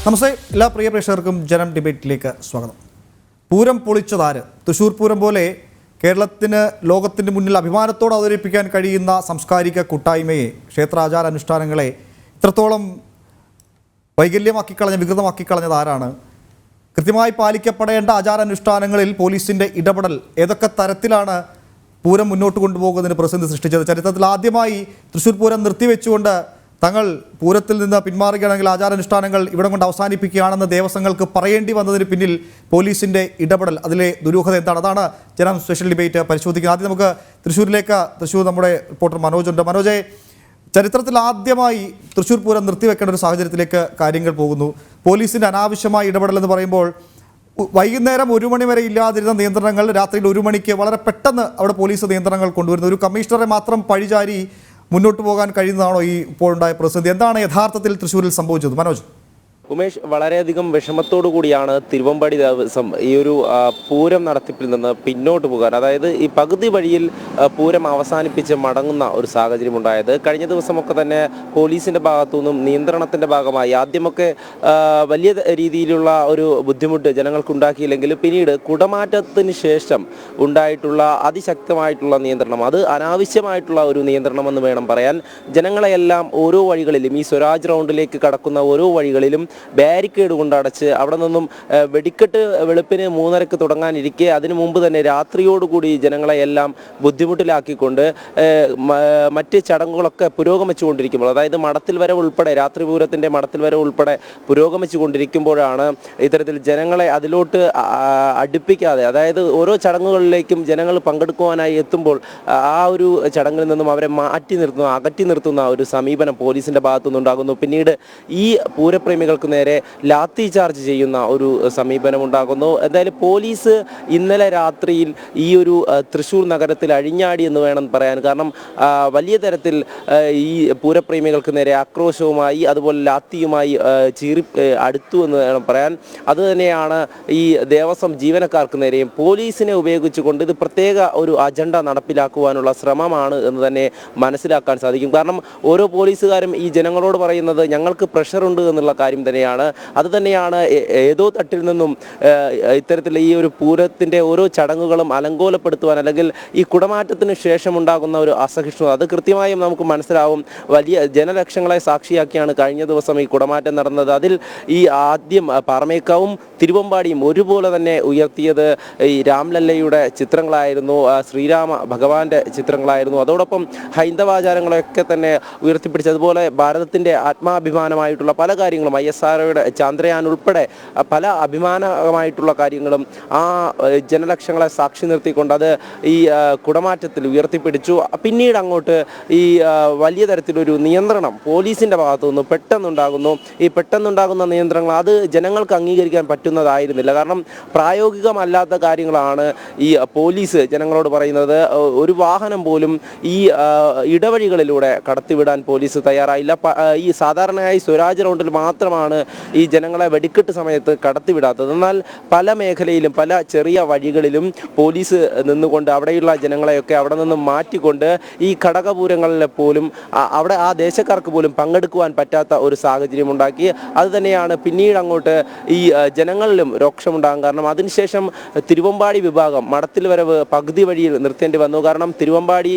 നമസ്തേ, എല്ലാ പ്രിയ പ്രേക്ഷകർക്കും ജനം ഡിബേറ്റിലേക്ക് സ്വാഗതം. പൂരം പൊളിച്ചതാര്? തൃശ്ശൂർ പൂരം പോലെ കേരളത്തിന് ലോകത്തിൻ്റെ മുന്നിൽ അഭിമാനത്തോടെ അവതരിപ്പിക്കാൻ കഴിയുന്ന സാംസ്കാരിക കൂട്ടായ്മയെ, ക്ഷേത്രാചാരാനുഷ്ഠാനങ്ങളെ ഇത്രത്തോളം വികൃതമാക്കിക്കളഞ്ഞത് ആരാണ്? കൃത്യമായി പാലിക്കപ്പെടേണ്ട ആചാരാനുഷ്ഠാനങ്ങളിൽ പോലീസിൻ്റെ ഇടപെടൽ ഏതൊക്കെ തരത്തിലാണ് പൂരം മുന്നോട്ട് കൊണ്ടുപോകുന്നതിന് പ്രതിസന്ധി സൃഷ്ടിച്ചത്? ചരിത്രത്തിൽ ആദ്യമായി തൃശ്ശൂർ പൂരം നിർത്തിവെച്ചുകൊണ്ട് തങ്ങൾ പൂരത്തിൽ നിന്ന് പിന്മാറുകയാണെങ്കിൽ ആചാരാനുഷ്ഠാനങ്ങൾ ഇവിടം കൊണ്ട് അവസാനിപ്പിക്കുകയാണെന്ന് ദേവസ്വങ്ങൾക്ക് പറയേണ്ടി വന്നതിന് പിന്നിൽ പോലീസിൻ്റെ ഇടപെടൽ, അതിലെ ദുരൂഹത എന്താണ്? അതാണ് ജനം സ്പെഷ്യൽ ഡിബേറ്റ് പരിശോധിക്കുന്നത്. ആദ്യം നമുക്ക് തൃശ്ശൂർ നമ്മുടെ റിപ്പോർട്ടർ മനോജ് ഉണ്ട്. മനോജെ, ചരിത്രത്തിൽ ആദ്യമായി തൃശ്ശൂർ പൂരം നിർത്തിവെക്കേണ്ട ഒരു സാഹചര്യത്തിലേക്ക് കാര്യങ്ങൾ പോകുന്നു. പോലീസിൻ്റെ അനാവശ്യമായ ഇടപെടൽ എന്ന് പറയുമ്പോൾ വൈകുന്നേരം 1 മണി വരെ ഇല്ലാതിരുന്ന നിയന്ത്രണങ്ങൾ രാത്രിയിൽ 1 മണിക്ക് വളരെ പെട്ടെന്ന് അവിടെ പോലീസ് നിയന്ത്രണങ്ങൾ കൊണ്ടുവരുന്നു. ഒരു കമ്മീഷണറെ മാത്രം പഴിചാരി മുന്നോട്ട് പോകാൻ കഴിയുന്നതാണോ ഈ ഇപ്പോഴുണ്ടായ പ്രതിസന്ധി? എന്താണ് യഥാർത്ഥത്തിൽ തൃശ്ശൂരിൽ സംഭവിച്ചത്? മനോജ്. ഉമേഷ്, വളരെയധികം വിഷമത്തോടു കൂടിയാണ് തിരുവമ്പാടി ദേവസ്വം ഈ ഒരു പൂരം നടത്തിപ്പിൽ നിന്ന് പിന്നോട്ട് പോകാൻ, അതായത് ഈ പകുതി വഴിയിൽ പൂരം അവസാനിപ്പിച്ച് മടങ്ങുന്ന ഒരു സാഹചര്യം ഉണ്ടായത്. കഴിഞ്ഞ ദിവസമൊക്കെ തന്നെ പോലീസിൻ്റെ ഭാഗത്തു നിന്നും നിയന്ത്രണത്തിൻ്റെ ഭാഗമായി ആദ്യമൊക്കെ വലിയ രീതിയിലുള്ള ഒരു ബുദ്ധിമുട്ട് ജനങ്ങൾക്കുണ്ടാക്കിയില്ലെങ്കിൽ പിന്നീട് കുടമാറ്റത്തിന് ശേഷം ഉണ്ടായിട്ടുള്ള അതിശക്തമായിട്ടുള്ള നിയന്ത്രണം, അത് അനാവശ്യമായിട്ടുള്ള ഒരു നിയന്ത്രണമെന്ന് വേണം പറയാൻ. ജനങ്ങളെയെല്ലാം ഓരോ വഴികളിലും, ഈ സ്വരാജ് റൗണ്ടിലേക്ക് കടക്കുന്ന ഓരോ വഴികളിലും ബാരിക്കേഡ് കൊണ്ട് അടച്ച് അവിടെ നിന്നും വെടിക്കെട്ട് വെളുപ്പിന് 3:30 തുടങ്ങാനിരിക്കെ അതിനു മുമ്പ് തന്നെ രാത്രിയോടുകൂടി ജനങ്ങളെയെല്ലാം ബുദ്ധിമുട്ടിലാക്കിക്കൊണ്ട് മറ്റ് ചടങ്ങുകളൊക്കെ പുരോഗമിച്ചുകൊണ്ടിരിക്കുമ്പോൾ, അതായത് മടത്തിൽ വരെ ഉൾപ്പെടെ, രാത്രി പൂരത്തിൻ്റെ മടത്തിൽ വരെ ഉൾപ്പെടെ പുരോഗമിച്ചു കൊണ്ടിരിക്കുമ്പോഴാണ് ഇത്തരത്തിൽ ജനങ്ങളെ അതിലോട്ട് അടുപ്പിക്കാതെ, അതായത് ഓരോ ചടങ്ങുകളിലേക്കും ജനങ്ങൾ പങ്കെടുക്കുവാനായി എത്തുമ്പോൾ ആ ഒരു ചടങ്ങിൽ നിന്നും അവരെ അകറ്റി നിർത്തുന്ന ഒരു സമീപനം പോലീസിൻ്റെ ഭാഗത്തുനിന്നുണ്ടാകുന്നു. പിന്നീട് ഈ പൂരപ്രേമികൾക്ക് നേരെ ലാത്തി ചാർജ് ചെയ്യുന്ന ഒരു സമീപനം ഉണ്ടാകുന്നു. എന്തായാലും പോലീസ് ഇന്നലെ രാത്രിയിൽ ഈ ഒരു തൃശ്ശൂർ നഗരത്തിൽ അഴിഞ്ഞാടി എന്ന് വേണം പറയാൻ. കാരണം വലിയ തരത്തിൽ ഈ പൂരപ്രേമികൾക്ക് നേരെ ആക്രോശവുമായി അതുപോലെ ലാത്തിയുമായി അടുത്തു എന്ന് വേണം പറയാൻ. അതുതന്നെയാണ് ഈ ദേവസ്വം ജീവനക്കാർക്ക് നേരെയും പോലീസിനെ ഉപയോഗിച്ചുകൊണ്ട് ഇത് പ്രത്യേക ഒരു അജണ്ട നടപ്പിലാക്കുവാനുള്ള ശ്രമമാണ് എന്ന് തന്നെ മനസ്സിലാക്കാൻ സാധിക്കും. കാരണം ഓരോ പോലീസുകാരും ഈ ജനങ്ങളോട് പറയുന്നത് ഞങ്ങൾക്ക് പ്രഷറുണ്ട് എന്നുള്ള കാര്യം തന്നെയാണ്. അത് തന്നെയാണ് ഏതോ തട്ടിൽ നിന്നും ഇത്തരത്തിൽ ഈ ഒരു പൂരത്തിൻ്റെ ഓരോ ചടങ്ങുകളും അലങ്കോലപ്പെടുത്തുവാൻ, അല്ലെങ്കിൽ ഈ കുടമാറ്റത്തിന് ശേഷം ഉണ്ടാകുന്ന ഒരു അസഹിഷ്ണുത, അത് കൃത്യമായും നമുക്ക് മനസ്സിലാവും. വലിയ ജനലക്ഷങ്ങളെ സാക്ഷിയാക്കിയാണ് കഴിഞ്ഞ ദിവസം ഈ കുടമാറ്റം നടന്നത്. അതിൽ ഈ ആദ്യം പാറമേക്കാവും തിരുവമ്പാടിയും ഒരുപോലെ തന്നെ ഉയർത്തിയത് ഈ രാംലല്ലയുടെ ചിത്രങ്ങളായിരുന്നു, ശ്രീരാമ ഭഗവാന്റെ ചിത്രങ്ങളായിരുന്നു. അതോടൊപ്പം ഹൈന്ദവാചാരങ്ങളെയൊക്കെ തന്നെ ഉയർത്തിപ്പിടിച്ച്, അതുപോലെ ഭാരതത്തിൻ്റെ ആത്മാഭിമാനമായിട്ടുള്ള പല കാര്യങ്ങളും, ISROയുടെ ചന്ദ്രയാൻ ഉൾപ്പെടെ പല അഭിമാനമായിട്ടുള്ള കാര്യങ്ങളും ആ ജനലക്ഷങ്ങളെ സാക്ഷി നിർത്തിക്കൊണ്ട് അത് ഈ കുടമാറ്റത്തിൽ ഉയർത്തിപ്പിടിച്ചു. പിന്നീട് അങ്ങോട്ട് ഈ വലിയ തരത്തിലൊരു നിയന്ത്രണം പോലീസിൻ്റെ ഭാഗത്തു നിന്ന് പെട്ടെന്നുണ്ടാകുന്നു. ഈ പെട്ടെന്നുണ്ടാകുന്ന നിയന്ത്രണങ്ങൾ അത് ജനങ്ങൾക്ക് അംഗീകരിക്കാൻ പറ്റുന്നതായിരുന്നില്ല. കാരണം പ്രായോഗികമല്ലാത്ത കാര്യങ്ങളാണ് ഈ പോലീസ് ജനങ്ങളോട് പറയുന്നത്. ഒരു വാഹനം പോലും ഈ ഇടവഴികളിലൂടെ കടത്തിവിടാൻ പോലീസ് തയ്യാറായില്ല. ഈ സാധാരണയായി സ്വരാജ് റൗണ്ടിൽ മാത്രമാണ് ഈ ജനങ്ങളെ വെടിക്കെട്ട് സമയത്ത് കടത്തിവിടാത്തത്. എന്നാൽ പല മേഖലയിലും പല ചെറിയ വഴികളിലും പോലീസ് നിന്നുകൊണ്ട് അവിടെയുള്ള ജനങ്ങളെയൊക്കെ അവിടെ നിന്നും മാറ്റിക്കൊണ്ട് ഈ ഘടകപൂരങ്ങളിൽ പോലും അവിടെ ആ ദേശക്കാർക്ക് പോലും പങ്കെടുക്കുവാൻ പറ്റാത്ത ഒരു സാഹചര്യം ഉണ്ടാക്കി. അത് തന്നെയാണ് പിന്നീട് അങ്ങോട്ട് ഈ ജനങ്ങളിലും രോക്ഷമുണ്ടാകും. കാരണം അതിനുശേഷം തിരുവമ്പാടി വിഭാഗം മടത്തിൽ വരവ് പകുതി വഴിയിൽ നിർത്തേണ്ടി വന്നു. കാരണം തിരുവമ്പാടി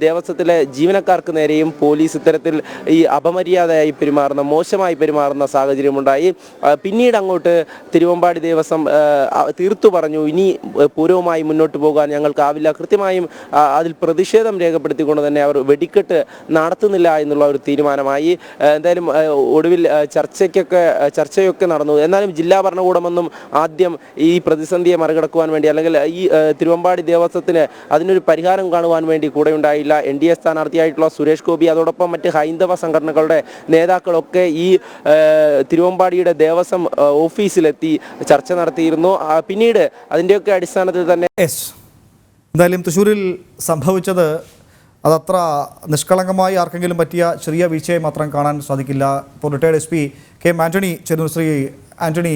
ദേവസ്വത്തിലെ ജീവനക്കാർക്ക് നേരെയും പോലീസ് ഇത്തരത്തിൽ ഈ അപമര്യാദയായി പെരുമാറുന്ന, മോശമായി പെരുമാറുന്ന സാഹചര്യമുണ്ടായി. പിന്നീട് അങ്ങോട്ട് തിരുവമ്പാടി ദേവസ്വം തീർത്തു പറഞ്ഞു, ഇനി പൂരവുമായി മുന്നോട്ട് പോകാൻ ഞങ്ങൾക്കാവില്ല. കൃത്യമായും അതിൽ പ്രതിഷേധം രേഖപ്പെടുത്തിക്കൊണ്ട് തന്നെ അവർ വെടിക്കെട്ട് നടത്തുന്നില്ല എന്നുള്ള ഒരു തീരുമാനമായി. എന്തായാലും ഒടുവിൽ ചർച്ചയൊക്കെ നടന്നു. എന്നാലും ജില്ലാ ഭരണകൂടമൊന്നും ആദ്യം ഈ പ്രതിസന്ധിയെ മറികടക്കുവാൻ വേണ്ടി, അല്ലെങ്കിൽ ഈ തിരുവമ്പാടി ദേവസ്വത്തിന് അതിനൊരു പരിഹാരം കാണുവാൻ വേണ്ടി കൂടെ ഉണ്ടായില്ല. NDA സ്ഥാനാർത്ഥിയായിട്ടുള്ള സുരേഷ് ഗോപി അതോടൊപ്പം മറ്റ് ഹൈന്ദവ സംഘടനകളുടെ നേതാക്കളൊക്കെ ഈ തിരുവമ്പാടിയുടെ ദേവസ്വം ഓഫീസിലെത്തി ചർച്ച നടത്തിയിരുന്നു. പിന്നീട് അതിൻ്റെയൊക്കെ അടിസ്ഥാനത്തിൽ തന്നെ എന്തായാലും തൃശ്ശൂരിൽ സംഭവിച്ചത് അതത്ര നിഷ്കളങ്കമായി ആർക്കെങ്കിലും പറ്റിയ ചെറിയ വീഴ്ചയായി മാത്രം കാണാൻ സാധിക്കില്ല. ഇപ്പോൾ റിട്ടയർഡ് SP KM ആൻ്റണി ചേരുന്നു. ശ്രീ ആൻ്റണി,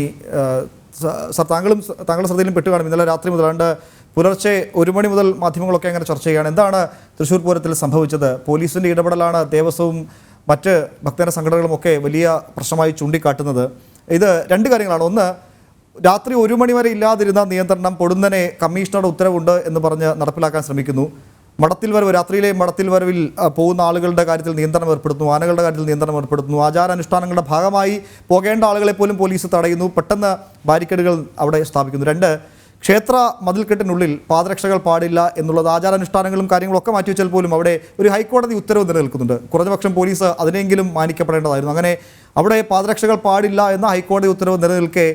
സർ, താങ്കളുടെ ശ്രദ്ധയിലും പെട്ടു കാണും. ഇന്നലെ രാത്രി മുതൽ പുലർച്ചെ 1 മണി മുതൽ മാധ്യമങ്ങളൊക്കെ അങ്ങനെ ചർച്ച ചെയ്യുകയാണ്. എന്താണ് തൃശ്ശൂർ പൂരത്തിൽ സംഭവിച്ചത്? പോലീസിൻ്റെ ഇടപെടലാണ് ദേവസ്വവും മറ്റ് ഭക്തജന സംഘടനകളുമൊക്കെ വലിയ പ്രശ്നമായി ചൂണ്ടിക്കാട്ടുന്നത്. ഇത് രണ്ട് കാര്യങ്ങളാണ്. ഒന്ന്, രാത്രി 1 മണി വരെ ഇല്ലാതിരുന്ന നിയന്ത്രണം പൊടുന്നനെ കമ്മീഷണറുടെ ഉത്തരവുണ്ട് എന്ന് പറഞ്ഞ് നടപ്പിലാക്കാൻ ശ്രമിക്കുന്നു. മഠത്തിൽ വരവ്, രാത്രിയിലെ മഠത്തിൽ വരവിൽ പോകുന്ന ആളുകളുടെ കാര്യത്തിൽ നിയന്ത്രണം ഏർപ്പെടുത്തുന്നു, ആനകളുടെ കാര്യത്തിൽ നിയന്ത്രണം ഏർപ്പെടുത്തുന്നു, ആചാരാനുഷ്ഠാനങ്ങളുടെ ഭാഗമായി പോകേണ്ട ആളുകളെ പോലും പോലീസ് തടയുന്നു, പെട്ടെന്ന് ബാരിക്കേഡുകൾ അവിടെ സ്ഥാപിക്കുന്നു. 2, ക്ഷേത്ര മതിൽക്കെട്ടിനുള്ളിൽ പാദരക്ഷകൾ പാടില്ല എന്നുള്ളത് ആചാരാനുഷ്ഠാനങ്ങളും കാര്യങ്ങളും ഒക്കെ മാറ്റിവെച്ചാൽ പോലും അവിടെ ഒരു ഹൈക്കോടതി ഉത്തരവ് നിലനിൽക്കുന്നുണ്ട്. കുറഞ്ഞപക്ഷം പോലീസ് അതിനെങ്കിലും മാനിക്കപ്പെടേണ്ടതായിരുന്നു. അങ്ങനെ അവിടെ പാദരക്ഷകൾ പാടില്ല എന്ന ഹൈക്കോടതി ഉത്തരവ് നിലനിൽക്കെ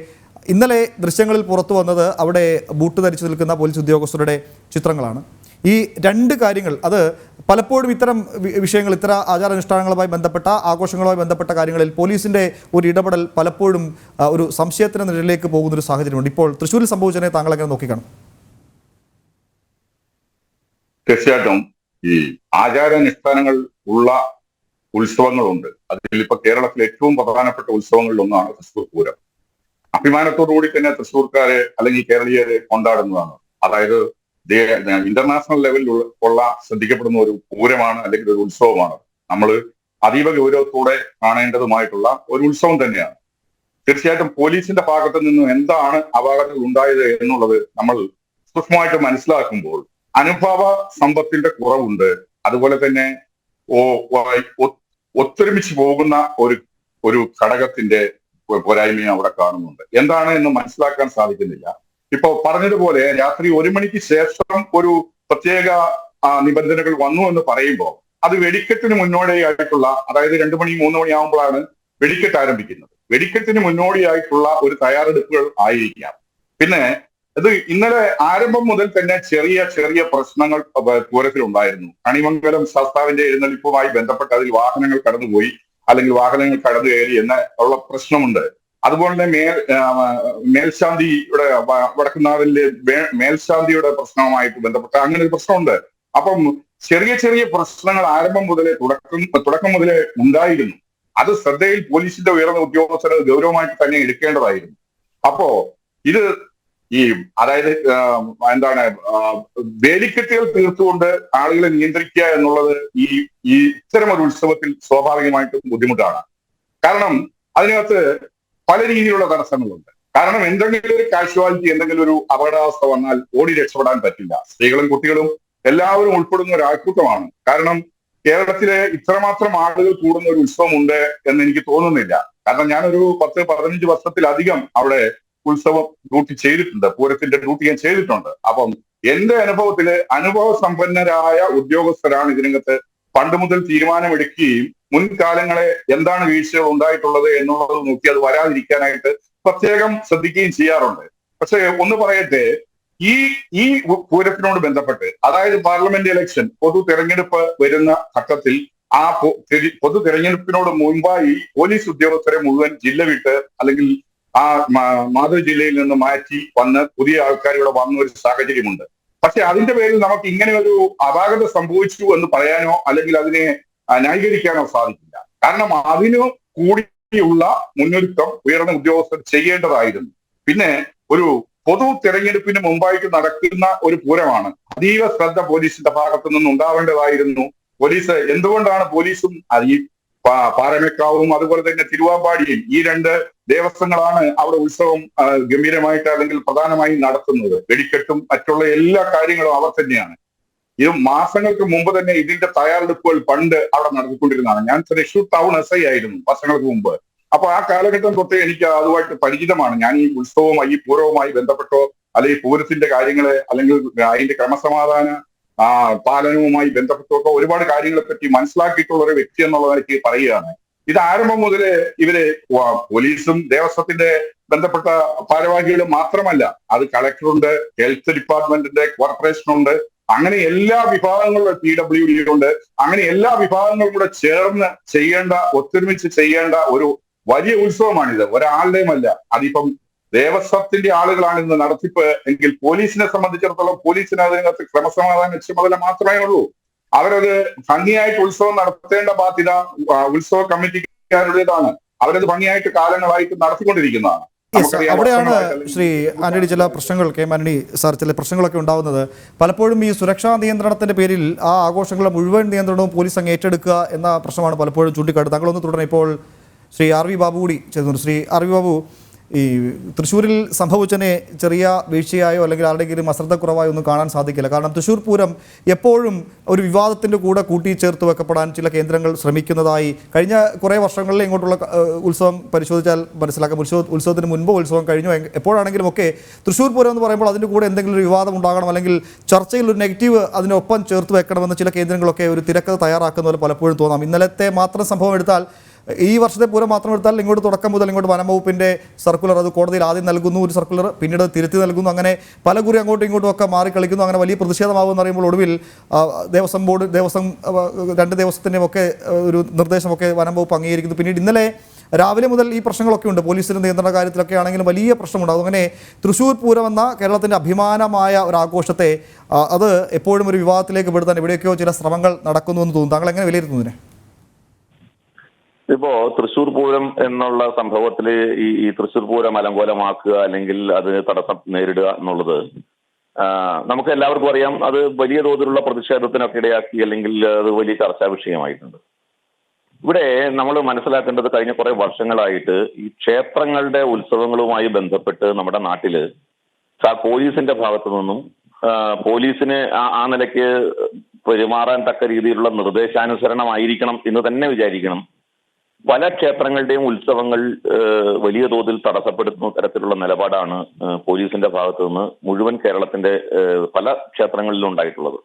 ഇന്നലെ ദൃശ്യങ്ങളിൽ പുറത്തു വന്നത് അവിടെ ബൂട്ട് ധരിച്ചു നിൽക്കുന്ന പോലീസ് ഉദ്യോഗസ്ഥരുടെ ചിത്രങ്ങളാണ്. ഈ രണ്ട് കാര്യങ്ങൾ, അത് പലപ്പോഴും ഇത്തരം വിഷയങ്ങൾ, ഇത്തരം ആചാരാനുഷ്ഠാനങ്ങളുമായി ബന്ധപ്പെട്ട, ആഘോഷങ്ങളുമായി ബന്ധപ്പെട്ട കാര്യങ്ങളിൽ പോലീസിൻ്റെ ഒരു ഇടപെടൽ പലപ്പോഴും ഒരു സംശയത്തിന് നിഴലിലേക്ക് പോകുന്നൊരു സാഹചര്യമുണ്ട്. ഇപ്പോൾ തൃശ്ശൂരിൽ സംഭവിച്ചതിനെ താങ്കൾ എങ്ങനെ നോക്കിക്കാണും? തീർച്ചയായിട്ടും ഈ ആചാരാനുഷ്ഠാനങ്ങൾ ഉള്ള ഉത്സവങ്ങളുണ്ട്. അതിൽ ഇപ്പൊ കേരളത്തിലെ ഏറ്റവും പ്രധാനപ്പെട്ട ഉത്സവങ്ങളിൽ ഒന്നാണ് തൃശ്ശൂർ പൂരം. അഭിമാനത്തോടുകൂടി തന്നെ തൃശ്ശൂർക്കാര് അല്ലെങ്കിൽ കേരളീയര് കൊണ്ടാടുന്നതാണ്. അതായത് ഇന്റർനാഷണൽ ലെവലിൽ ഉള്ള ശ്രദ്ധിക്കപ്പെടുന്ന ഒരു പൂരമാണ്, അല്ലെങ്കിൽ ഒരു ഉത്സവമാണ്. നമ്മൾ അതീവ ഗൗരവത്തോടെ കാണേണ്ടതുമായിട്ടുള്ള ഒരു ഉത്സവം തന്നെയാണ്. തീർച്ചയായിട്ടും പോലീസിന്റെ ഭാഗത്ത് നിന്നും എന്താണ് അപകടങ്ങൾ ഉണ്ടായത് എന്നുള്ളത് നമ്മൾ സൂക്ഷ്മമായിട്ട് മനസ്സിലാക്കുമ്പോൾ അനുഭവ സമ്പത്തിന്റെ കുറവുണ്ട്. അതുപോലെ തന്നെ ഒത്തൊരുമിച്ച് പോകുന്ന ഒരു ഘടകത്തിന്റെ പോരായ്മയും അവിടെ കാണുന്നുണ്ട്. എന്താണ് എന്ന് മനസ്സിലാക്കാൻ സാധിക്കുന്നില്ല. ഇപ്പൊ പറഞ്ഞതുപോലെ രാത്രി 1 മണിക്ക് ശേഷം ഒരു പ്രത്യേക നിബന്ധനകൾ വന്നു എന്ന് പറയുമ്പോൾ അത് വെടിക്കെട്ടിന് മുന്നോടിയായിട്ടുള്ള, അതായത് 2 മണി 3 മണി ആകുമ്പോഴാണ് വെടിക്കെട്ട് ആരംഭിക്കുന്നത്. വെടിക്കെട്ടിന് മുന്നോടിയായിട്ടുള്ള ഒരു തയ്യാറെടുപ്പുകൾ ആയിരിക്കാം. പിന്നെ ഇത് ഇന്നലെ ആരംഭം മുതൽ തന്നെ ചെറിയ ചെറിയ പ്രശ്നങ്ങൾ പൂരത്തിലുണ്ടായിരുന്നു. കണിമംഗലം ശാസ്താവിന്റെ എഴുന്നള്ളിപ്പുമായി ബന്ധപ്പെട്ട് അതിൽ വാഹനങ്ങൾ കടന്നുപോയി, അല്ലെങ്കിൽ വാഹനങ്ങൾ കടന്നു കയറി എന്ന ഉള്ള പ്രശ്നമുണ്ട്. അതുപോലെ തന്നെ മേൽശാന്തിയുടെ വടക്കുന്നാഥിലെ മേൽശാന്തിയുടെ പ്രശ്നവുമായിട്ട് ബന്ധപ്പെട്ട് അങ്ങനെ ഒരു പ്രശ്നമുണ്ട്. അപ്പം ചെറിയ ചെറിയ പ്രശ്നങ്ങൾ ആരംഭം മുതലേ തുടക്കം മുതലേ ഉണ്ടായിരുന്നു. അത് ശ്രദ്ധയിൽ പോലീസിന്റെ ഉയർന്ന ഉദ്യോഗസ്ഥർ ഗൗരവമായിട്ട് തന്നെ എടുക്കേണ്ടതായിരുന്നു. അപ്പോ ഇത് അതായത് എന്താണ്, വേലിക്കെട്ടുകൾ തീർത്തുകൊണ്ട് ആളുകളെ നിയന്ത്രിക്കുക എന്നുള്ളത് ഈ ഇത്തരം ഒരു ഉത്സവത്തിൽ സ്വാഭാവികമായിട്ടും ബുദ്ധിമുട്ടാണ്. കാരണം അതിനകത്ത് പല രീതിയിലുള്ള തടസ്സങ്ങളുണ്ട്. കാരണം എന്തെങ്കിലും ഒരു കാഷ്വാലിറ്റി, എന്തെങ്കിലും ഒരു അപകടാവസ്ഥ വന്നാൽ ഓടി രക്ഷപ്പെടാൻ പറ്റില്ല. സ്ത്രീകളും കുട്ടികളും എല്ലാവരും ഉൾപ്പെടുന്ന ഒരു ആൾക്കൂട്ടമാണ്. കാരണം കേരളത്തിലെ ഇത്രമാത്രം ആളുകൾ കൂടുന്ന ഒരു ഉത്സവം ഉണ്ട് എന്ന് എനിക്ക് തോന്നുന്നില്ല. കാരണം ഞാനൊരു 10-15 വർഷത്തിലധികം അവിടെ ഉത്സവം ഡ്യൂട്ടി ചെയ്തിട്ടുണ്ട്, പൂരത്തിന്റെ ഡ്യൂട്ടി ഞാൻ ചെയ്തിട്ടുണ്ട്. അപ്പം എന്റെ അനുഭവത്തില് അനുഭവ സമ്പന്നരായ ഉദ്യോഗസ്ഥരാണ് ഇതിനകത്ത് പണ്ട് മുതൽ തീരുമാനമെടുക്കുകയും മുൻകാലങ്ങളെ എന്താണ് വീഴ്ചകൾ ഉണ്ടായിട്ടുള്ളത് എന്നുള്ളത് നോക്കി അത് വരാതിരിക്കാനായിട്ട് പ്രത്യേകം ശ്രദ്ധിക്കുകയും ചെയ്യാറുണ്ട്. പക്ഷെ ഒന്ന് പറയട്ടെ, ഈ പൂരത്തിനോട് ബന്ധപ്പെട്ട്, അതായത് പാർലമെന്റ് ഇലക്ഷൻ, പൊതു തെരഞ്ഞെടുപ്പ് വരുന്ന ഘട്ടത്തിൽ ആ പൊതു തെരഞ്ഞെടുപ്പിനോട് മുൻപായി പോലീസ് ഉദ്യോഗസ്ഥരെ മുഴുവൻ ജില്ല വിട്ട്, അല്ലെങ്കിൽ ആ മാതൃജില്ലയിൽ നിന്ന് മാറ്റി വന്ന് പുതിയ ആൾക്കാർ ഇവിടെ വന്ന ഒരു സാഹചര്യമുണ്ട്. പക്ഷെ അതിന്റെ പേരിൽ നമുക്ക് ഇങ്ങനെ ഒരു അപാകത സംഭവിച്ചു എന്ന് പറയാനോ അല്ലെങ്കിൽ അതിനെ ന്യായീകരിക്കാനോ സാധിക്കില്ല. കാരണം അതിനു കൂടിയുള്ള മുന്നൊരുക്കം ഉയർന്ന ഉദ്യോഗസ്ഥർ ചെയ്യേണ്ടതായിരുന്നു. പിന്നെ ഒരു പൊതു തെരഞ്ഞെടുപ്പിന് മുമ്പായിട്ട് നടക്കുന്ന ഒരു പൂരമാണ്. അതീവ ശ്രദ്ധ പോലീസിന്റെ ഭാഗത്തു നിന്ന് ഉണ്ടാവേണ്ടതായിരുന്നു. പോലീസ് എന്തുകൊണ്ടാണ് പോലീസും ഈ പാറമേക്കാവും അതുപോലെ തന്നെ തിരുവാമ്പാടിയും, ഈ 2 ദേവസ്വങ്ങളാണ് അവിടെ ഉത്സവം ഗംഭീരമായിട്ട് അല്ലെങ്കിൽ പ്രധാനമായും നടത്തുന്നത്. വെടിക്കെട്ടും മറ്റുള്ള എല്ലാ കാര്യങ്ങളും അവർ തന്നെയാണ്. ഇത് മാസങ്ങൾക്ക് മുമ്പ് തന്നെ ഇതിന്റെ തയ്യാറെടുപ്പുകൾ പണ്ട് അവിടെ നടത്തിക്കൊണ്ടിരുന്നതാണ്. ഞാൻ തൃശ്ശൂർ ടൗൺ SI ആയിരുന്നു വർഷങ്ങൾക്ക് മുമ്പ്. അപ്പൊ ആ കാലഘട്ടം തൊട്ടേ എനിക്ക് അതുമായിട്ട് പരിചിതമാണ്. ഞാൻ ഈ ഉത്സവവുമായി, ഈ പൂരവുമായി ബന്ധപ്പെട്ടോ അല്ലെങ്കിൽ പൂരത്തിന്റെ കാര്യങ്ങളെ അല്ലെങ്കിൽ അതിന്റെ ക്രമസമാധാന പാലനവുമായി ബന്ധപ്പെട്ടൊക്കെ ഒരുപാട് കാര്യങ്ങളെ പറ്റി മനസ്സിലാക്കിയിട്ടുള്ള ഒരു വ്യക്തി എന്നുള്ളത് എനിക്ക് പറയുകയാണ്. ഇത് ആരംഭം മുതലേ ഇവര് പോലീസും ദേവസ്വത്തിന്റെ ബന്ധപ്പെട്ട ഭാരവാഹികളും മാത്രമല്ല, അത് കളക്ടറുണ്ട്, ഹെൽത്ത് ഡിപ്പാർട്ട്മെന്റിന്റെ കോർപ്പറേഷനുണ്ട്, അങ്ങനെ എല്ലാ വിഭാഗങ്ങളും, PWD ഉണ്ട്, അങ്ങനെ എല്ലാ വിഭാഗങ്ങളും കൂടെ ചേർന്ന് ചെയ്യേണ്ട, ഒത്തൊരുമിച്ച് ചെയ്യേണ്ട ഒരു വലിയ ഉത്സവമാണിത്. ഒരാളുടെയും അല്ല. അതിപ്പം ദേവസ്വത്തിന്റെ ആളുകളാണ് ഇന്ന് നടത്തിപ്പ് എങ്കിൽ പോലീസിനെ സംബന്ധിച്ചിടത്തോളം പോലീസിന് അതിനകത്ത് ക്രമസമാധാന ചുമതല മാത്രമേ ഉള്ളൂ. അവരത് ഭംഗിയായിട്ട് ഉത്സവം നടത്തേണ്ട ബാധ്യത ഉത്സവ കമ്മിറ്റിക്കാരുടേതാണ്. അവരത് ഭംഗിയായിട്ട് കാലങ്ങളായിട്ട് നടത്തിക്കൊണ്ടിരിക്കുന്നതാണ്. അവിടെയാണ് ശ്രീ ആന്റണി ചില പ്രശ്നങ്ങൾ, കെ ആന്റണി സാർ, ചില പ്രശ്നങ്ങളൊക്കെ ഉണ്ടാകുന്നത്. പലപ്പോഴും ഈ സുരക്ഷാ നിയന്ത്രണത്തിന്റെ പേരിൽ ആ ആഘോഷങ്ങളുടെ മുഴുവൻ നിയന്ത്രണവും പോലീസ് അങ്ങ് ഏറ്റെടുക്കുക എന്ന പ്രശ്നമാണ് പലപ്പോഴും ചൂണ്ടിക്കാട്ടുന്നത്. താങ്കളൊന്ന് തുടരണം. ഇപ്പോൾ ശ്രീ ആർ വി ബാബു കൂടി ചേർന്നു. ശ്രീ ആർ വി ബാബു, ഈ തൃശ്ശൂരിൽ സംഭവിച്ചതിനെ ചെറിയ വീഴ്ചയായോ അല്ലെങ്കിൽ ആരുടെയെങ്കിലും അശ്രദ്ധക്കുറവായോ ഒന്നും കാണാൻ സാധിക്കില്ല. കാരണം തൃശ്ശൂർ പൂരം എപ്പോഴും ഒരു വിവാദത്തിൻ്റെ കൂടെ കൂട്ടിച്ചേർത്ത് വെക്കപ്പെടാൻ ചില കേന്ദ്രങ്ങൾ ശ്രമിക്കുന്നതായി കഴിഞ്ഞ കുറേ വർഷങ്ങളിൽ ഇങ്ങോട്ടുള്ള ഉത്സവം പരിശോധിച്ചാൽ മനസ്സിലാക്കാം. ഉത്സവത്തിന് മുൻപ് ഉത്സവം കഴിഞ്ഞു എപ്പോഴാണെങ്കിലും ഒക്കെ തൃശ്ശൂർ പൂരം എന്ന് പറയുമ്പോൾ അതിൻ്റെ കൂടെ എന്തെങ്കിലും ഒരു വിവാദം ഉണ്ടാകണം, അല്ലെങ്കിൽ ചർച്ചയിൽ ഒരു നെഗറ്റീവ് അതിനൊപ്പം ചേർത്ത് വെക്കണമെന്ന് ചില കേന്ദ്രങ്ങളൊക്കെ ഒരു തിരക്കഥ തയ്യാറാക്കുന്ന പോലെ പലപ്പോഴും തോന്നാം. ഇന്നലത്തെ മാത്രം സംഭവം എടുത്താൽ, ഈ വർഷത്തെ പൂരം മാത്രം എടുത്താൽ ഇങ്ങോട്ട് തുടക്കം മുതൽ ഇങ്ങോട്ട് വനം വകുപ്പിൻ്റെ സർക്കുലർ, അത് കോടതിയിൽ ആദ്യം നൽകുന്നു ഒരു സർക്കുലർ, പിന്നീട് തിരുത്തി നൽകുന്നു, അങ്ങനെ പല കുറി അങ്ങോട്ടും ഇങ്ങോട്ടും ഒക്കെ മാറിക്കളിക്കുന്നു. അങ്ങനെ വലിയ പ്രതിഷേധമാകുമെന്ന് അറിയുമ്പോൾ ഒടുവിൽ ദേവസ്വം ബോർഡ് രണ്ട് ദേവസ്വത്തിൻ്റെയും ഒക്കെ ഒരു നിർദ്ദേശമൊക്കെ വനം വകുപ്പ് അംഗീകരിക്കുന്നു. പിന്നീട് ഇന്നലെ രാവിലെ മുതൽ ഈ പ്രശ്നങ്ങളൊക്കെ ഉണ്ട്. പോലീസിൻ്റെ നിയന്ത്രണ കാര്യത്തിലൊക്കെ ആണെങ്കിലും വലിയ പ്രശ്നമുണ്ടാകും. അങ്ങനെ തൃശ്ശൂർ പൂരം എന്ന കേരളത്തിൻ്റെ അഭിമാനമായ ഒരു ആഘോഷത്തെ അത് എപ്പോഴും ഒരു വിവാദത്തിലേക്ക് പെടുത്താൻ എവിടെയൊക്കെയോ ചില ശ്രമങ്ങൾ നടക്കുന്നു എന്ന് തോന്നുന്നു. താങ്കൾ എങ്ങനെ വിലയിരുത്തുന്നതിനെ? ഇപ്പോ തൃശ്ശൂർ പൂരം എന്നുള്ള സംഭവത്തില് ഈ തൃശ്ശൂർ പൂരം അലങ്കോലമാക്കുക അല്ലെങ്കിൽ അത് തടസ്സം നേരിടുക എന്നുള്ളത് നമുക്ക് എല്ലാവർക്കും അറിയാം. അത് വലിയ തോതിലുള്ള പ്രതിഷേധത്തിനൊക്കെ ഇടയാക്കി, അല്ലെങ്കിൽ അത് വലിയ ചർച്ചാ വിഷയമായിട്ടുണ്ട്. ഇവിടെ നമ്മൾ മനസ്സിലാക്കേണ്ടത് കഴിഞ്ഞ കുറെ വർഷങ്ങളായിട്ട് ഈ ക്ഷേത്രങ്ങളുടെ ഉത്സവങ്ങളുമായി ബന്ധപ്പെട്ട് നമ്മുടെ നാട്ടില് പോലീസിന്റെ ഭാഗത്തു നിന്നും പോലീസിന് ആ നിലയ്ക്ക് പെരുമാറാൻ തക്ക രീതിയിലുള്ള നിർദ്ദേശാനുസരണമായിരിക്കണം എന്ന് തന്നെ വിചാരിക്കണം. പല ക്ഷേത്രങ്ങളുടെയും ഉത്സവങ്ങൾ വലിയ തോതിൽ തടസ്സപ്പെടുത്തുന്ന തരത്തിലുള്ള നിലപാടാണ് പോലീസിന്റെ ഭാഗത്തു നിന്ന് മുഴുവൻ കേരളത്തിന്റെ പല ക്ഷേത്രങ്ങളിലും ഉണ്ടായിട്ടുള്ളത്.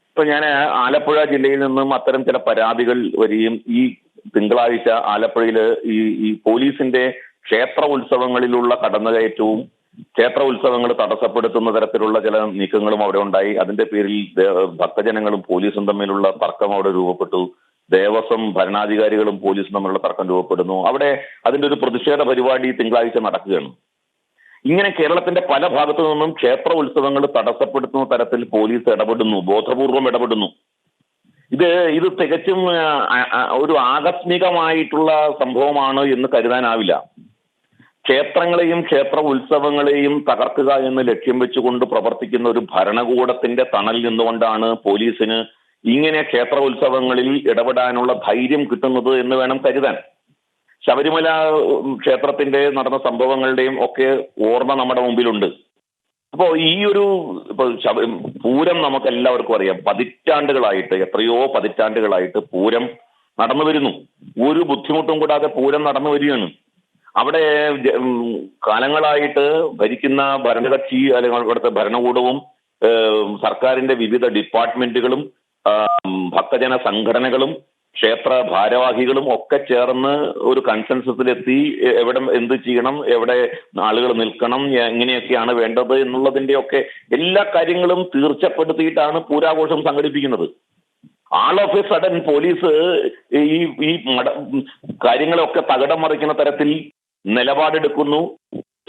ഇപ്പൊ ഞാൻ ആലപ്പുഴ ജില്ലയിൽ നിന്നും അത്തരം ചില പരാതികൾ വരികയും ഈ തിങ്കളാഴ്ച ആലപ്പുഴയില് ഈ പോലീസിന്റെ ക്ഷേത്ര ഉത്സവങ്ങളിലുള്ള കടന്നുകയറ്റവും ക്ഷേത്ര ഉത്സവങ്ങൾ തടസ്സപ്പെടുത്തുന്ന തരത്തിലുള്ള ചില നീക്കങ്ങളും അവിടെ ഉണ്ടായി. അതിന്റെ പേരിൽ ഭക്തജനങ്ങളും പോലീസും തമ്മിലുള്ള തർക്കം അവിടെ രൂപപ്പെട്ടു. ദേവസ്വം ഭരണാധികാരികളും പോലീസും തമ്മിലുള്ള തർക്കം രൂപപ്പെടുന്നു. അവിടെ അതിന്റെ ഒരു പ്രതിഷേധ പരിപാടി തിങ്കളാഴ്ച നടക്കുകയാണ്. ഇങ്ങനെ കേരളത്തിന്റെ പല ഭാഗത്തു നിന്നും ക്ഷേത്ര ഉത്സവങ്ങൾ തടസ്സപ്പെടുത്തുന്ന തരത്തിൽ പോലീസ് ഇടപെടുന്നു, ബോധപൂർവം ഇടപെടുന്നു. ഇത് തികച്ചും ഒരു ആകസ്മികമായിട്ടുള്ള സംഭവമാണ് എന്ന് കരുതാനാവില്ല. ക്ഷേത്രങ്ങളെയും ക്ഷേത്ര ഉത്സവങ്ങളെയും തകർക്കുക എന്ന് ലക്ഷ്യം വെച്ചുകൊണ്ട് പ്രവർത്തിക്കുന്ന ഒരു ഭരണകൂടത്തിന്റെ തണൽ നിന്നുകൊണ്ടാണ് പോലീസിന് ഇങ്ങനെ ക്ഷേത്ര ഉത്സവങ്ങളിൽ ഇടപെടാനുള്ള ധൈര്യം കിട്ടുന്നത് എന്ന് വേണം കരുതാൻ. ശബരിമല ക്ഷേത്രത്തിന്റെ നടന്ന സംഭവങ്ങളുടെയും ഒക്കെ ഓർമ്മ നമ്മുടെ മുമ്പിലുണ്ട്. അപ്പോ ഇപ്പൊ പൂരം നമുക്ക് എല്ലാവർക്കും അറിയാം. പതിറ്റാണ്ടുകളായിട്ട്, എത്രയോ പതിറ്റാണ്ടുകളായിട്ട് പൂരം നടന്നു വരുന്നു. ഒരു ബുദ്ധിമുട്ടും കൂടാതെ പൂരം നടന്നു വരികയാണ്. അവിടെ കാലങ്ങളായിട്ട് ഭരിക്കുന്ന ഭരണകക്ഷി അല്ലെങ്കിൽ അവിടുത്തെ ഭരണകൂടവും സർക്കാരിന്റെ വിവിധ ഡിപ്പാർട്ട്മെന്റുകളും ഭക്തജന സംഘടനകളും ക്ഷേത്ര ഭാരവാഹികളും ഒക്കെ ചേർന്ന് ഒരു കൺസെൻസസിലെത്തി എവിടെ എന്ത് ചെയ്യണം, എവിടെ ആളുകൾ നിൽക്കണം, എങ്ങനെയൊക്കെയാണ് വേണ്ടത് എന്നുള്ളതിന്റെ ഒക്കെ എല്ലാ കാര്യങ്ങളും തീർച്ചപ്പെടുത്തിയിട്ടാണ് പൂരാഘോഷം സംഘടിപ്പിക്കുന്നത്. All of A sudden police ഈ കാര്യങ്ങളൊക്കെ തകിടം മറിക്കുന്ന തരത്തിൽ നിലപാടെടുക്കുന്നു,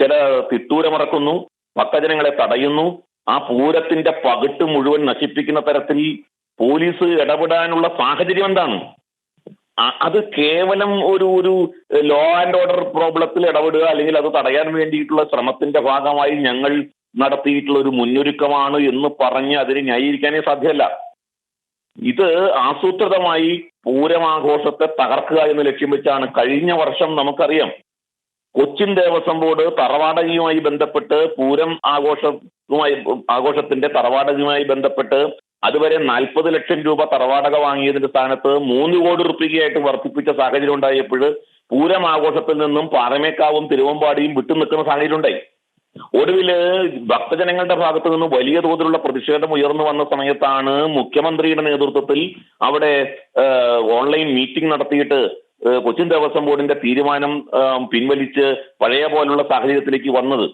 ചില തിട്ടൂരമിറക്കുന്നു, ഭക്തജനങ്ങളെ തടയുന്നു. ആ പൂരത്തിന്റെ പകിട്ട് മുഴുവൻ നശിപ്പിക്കുന്ന തരത്തിൽ പോലീസ് ഇടപെടാനുള്ള സാഹചര്യം എന്താണ്? അത് കേവലം ഒരു ലോ ആൻഡ് ഓർഡർ പ്രോബ്ലത്തിൽ ഇടപെടുക അല്ലെങ്കിൽ അത് തടയാൻ വേണ്ടിയിട്ടുള്ള ശ്രമത്തിന്റെ ഭാഗമായി ഞങ്ങൾ നടത്തിയിട്ടുള്ള ഒരു മുന്നൊരുക്കമാണ് എന്ന് പറഞ്ഞ് അതിനെ ന്യായീകരിക്കാനേ സാധ്യമല്ല. ഇത് ആസൂത്രിതമായി പൂരമാഘോഷത്തെ തകർക്കുക എന്ന് ലക്ഷ്യം വെച്ചാണ്. കഴിഞ്ഞ വർഷം നമുക്കറിയാം, കൊച്ചിൻ ദേവസ്വം ബോർഡ് തറവാടകയുമായി ബന്ധപ്പെട്ട് പൂരം ആഘോഷത്തിന്റെ തറവാടകയുമായി ബന്ധപ്പെട്ട് അതുവരെ 40 ലക്ഷം രൂപ തറവാടക വാങ്ങിയതിന്റെ സ്ഥാനത്ത് 3 കോടി രൂപയായിട്ട് വർദ്ധിപ്പിച്ച സാഹചര്യം ഉണ്ടായപ്പോൾ പൂരം ആഘോഷത്തിൽ നിന്നും പാറമേക്കാവും തിരുവമ്പാടിയും വിട്ടുനിൽക്കുന്ന സാഹചര്യം ഉണ്ടായി. ഒടുവില് ഭക്തജനങ്ങളുടെ ഭാഗത്തു നിന്ന് വലിയ തോതിലുള്ള പ്രതിഷേധം ഉയർന്നു വന്ന സമയത്താണ് മുഖ്യമന്ത്രിയുടെ നേതൃത്വത്തിൽ അവിടെ ഓൺലൈൻ മീറ്റിംഗ് നടത്തിയിട്ട് കൊച്ചിൻ ദേവസ്വം ബോർഡിന്റെ തീരുമാനം പിൻവലിച്ച് പഴയ പോലുള്ള സാഹചര്യത്തിലേക്ക് വന്നത്.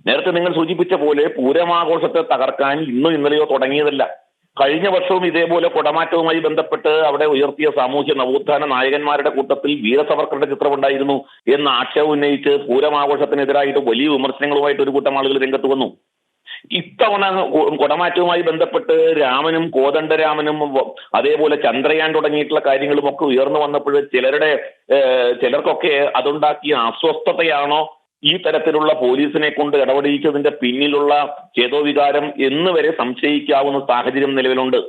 നേരത്തെ നിങ്ങൾ സൂചിപ്പിച്ച പോലെ പൂരമാഘോഷത്തെ തകർക്കാൻ ഇന്നോ ഇന്നലെയോ തുടങ്ങിയതല്ല. കഴിഞ്ഞ വർഷവും ഇതേപോലെ കുടമാറ്റവുമായി ബന്ധപ്പെട്ട് അവിടെ ഉയർത്തിയ സാമൂഹ്യ നവോത്ഥാന നായകന്മാരുടെ കൂട്ടത്തിൽ വീരസവർക്കറുടെ ചിത്രമുണ്ടായിരുന്നു എന്ന ആക്ഷേപം ഉന്നയിച്ച് പൂരമാഘോഷത്തിനെതിരായിട്ട് വലിയ വിമർശനങ്ങളുമായിട്ട് ഒരു കൂട്ടം ആളുകൾ രംഗത്ത് വന്നു. ഇത്തവണ കുടമാറ്റവുമായി ബന്ധപ്പെട്ട് രാമനും കോദണ്ഡരാമനും അതേപോലെ ചന്ദ്രയാൻ തുടങ്ങിയിട്ടുള്ള കാര്യങ്ങളും ഒക്കെ ഉയർന്നു വന്നപ്പോൾ ചിലർക്കൊക്കെ അതുണ്ടാക്കിയ അസ്വസ്ഥതയാണോ ഈ തരത്തിലുള്ള പോലീസിനെ കൊണ്ട് ഇടപെടിയിച്ചതിന്റെ പിന്നിലുള്ള ചേതോവികാരം എന്ന് വരെ സംശയിക്കാവുന്ന സാഹചര്യം നിലവിലുണ്ട്.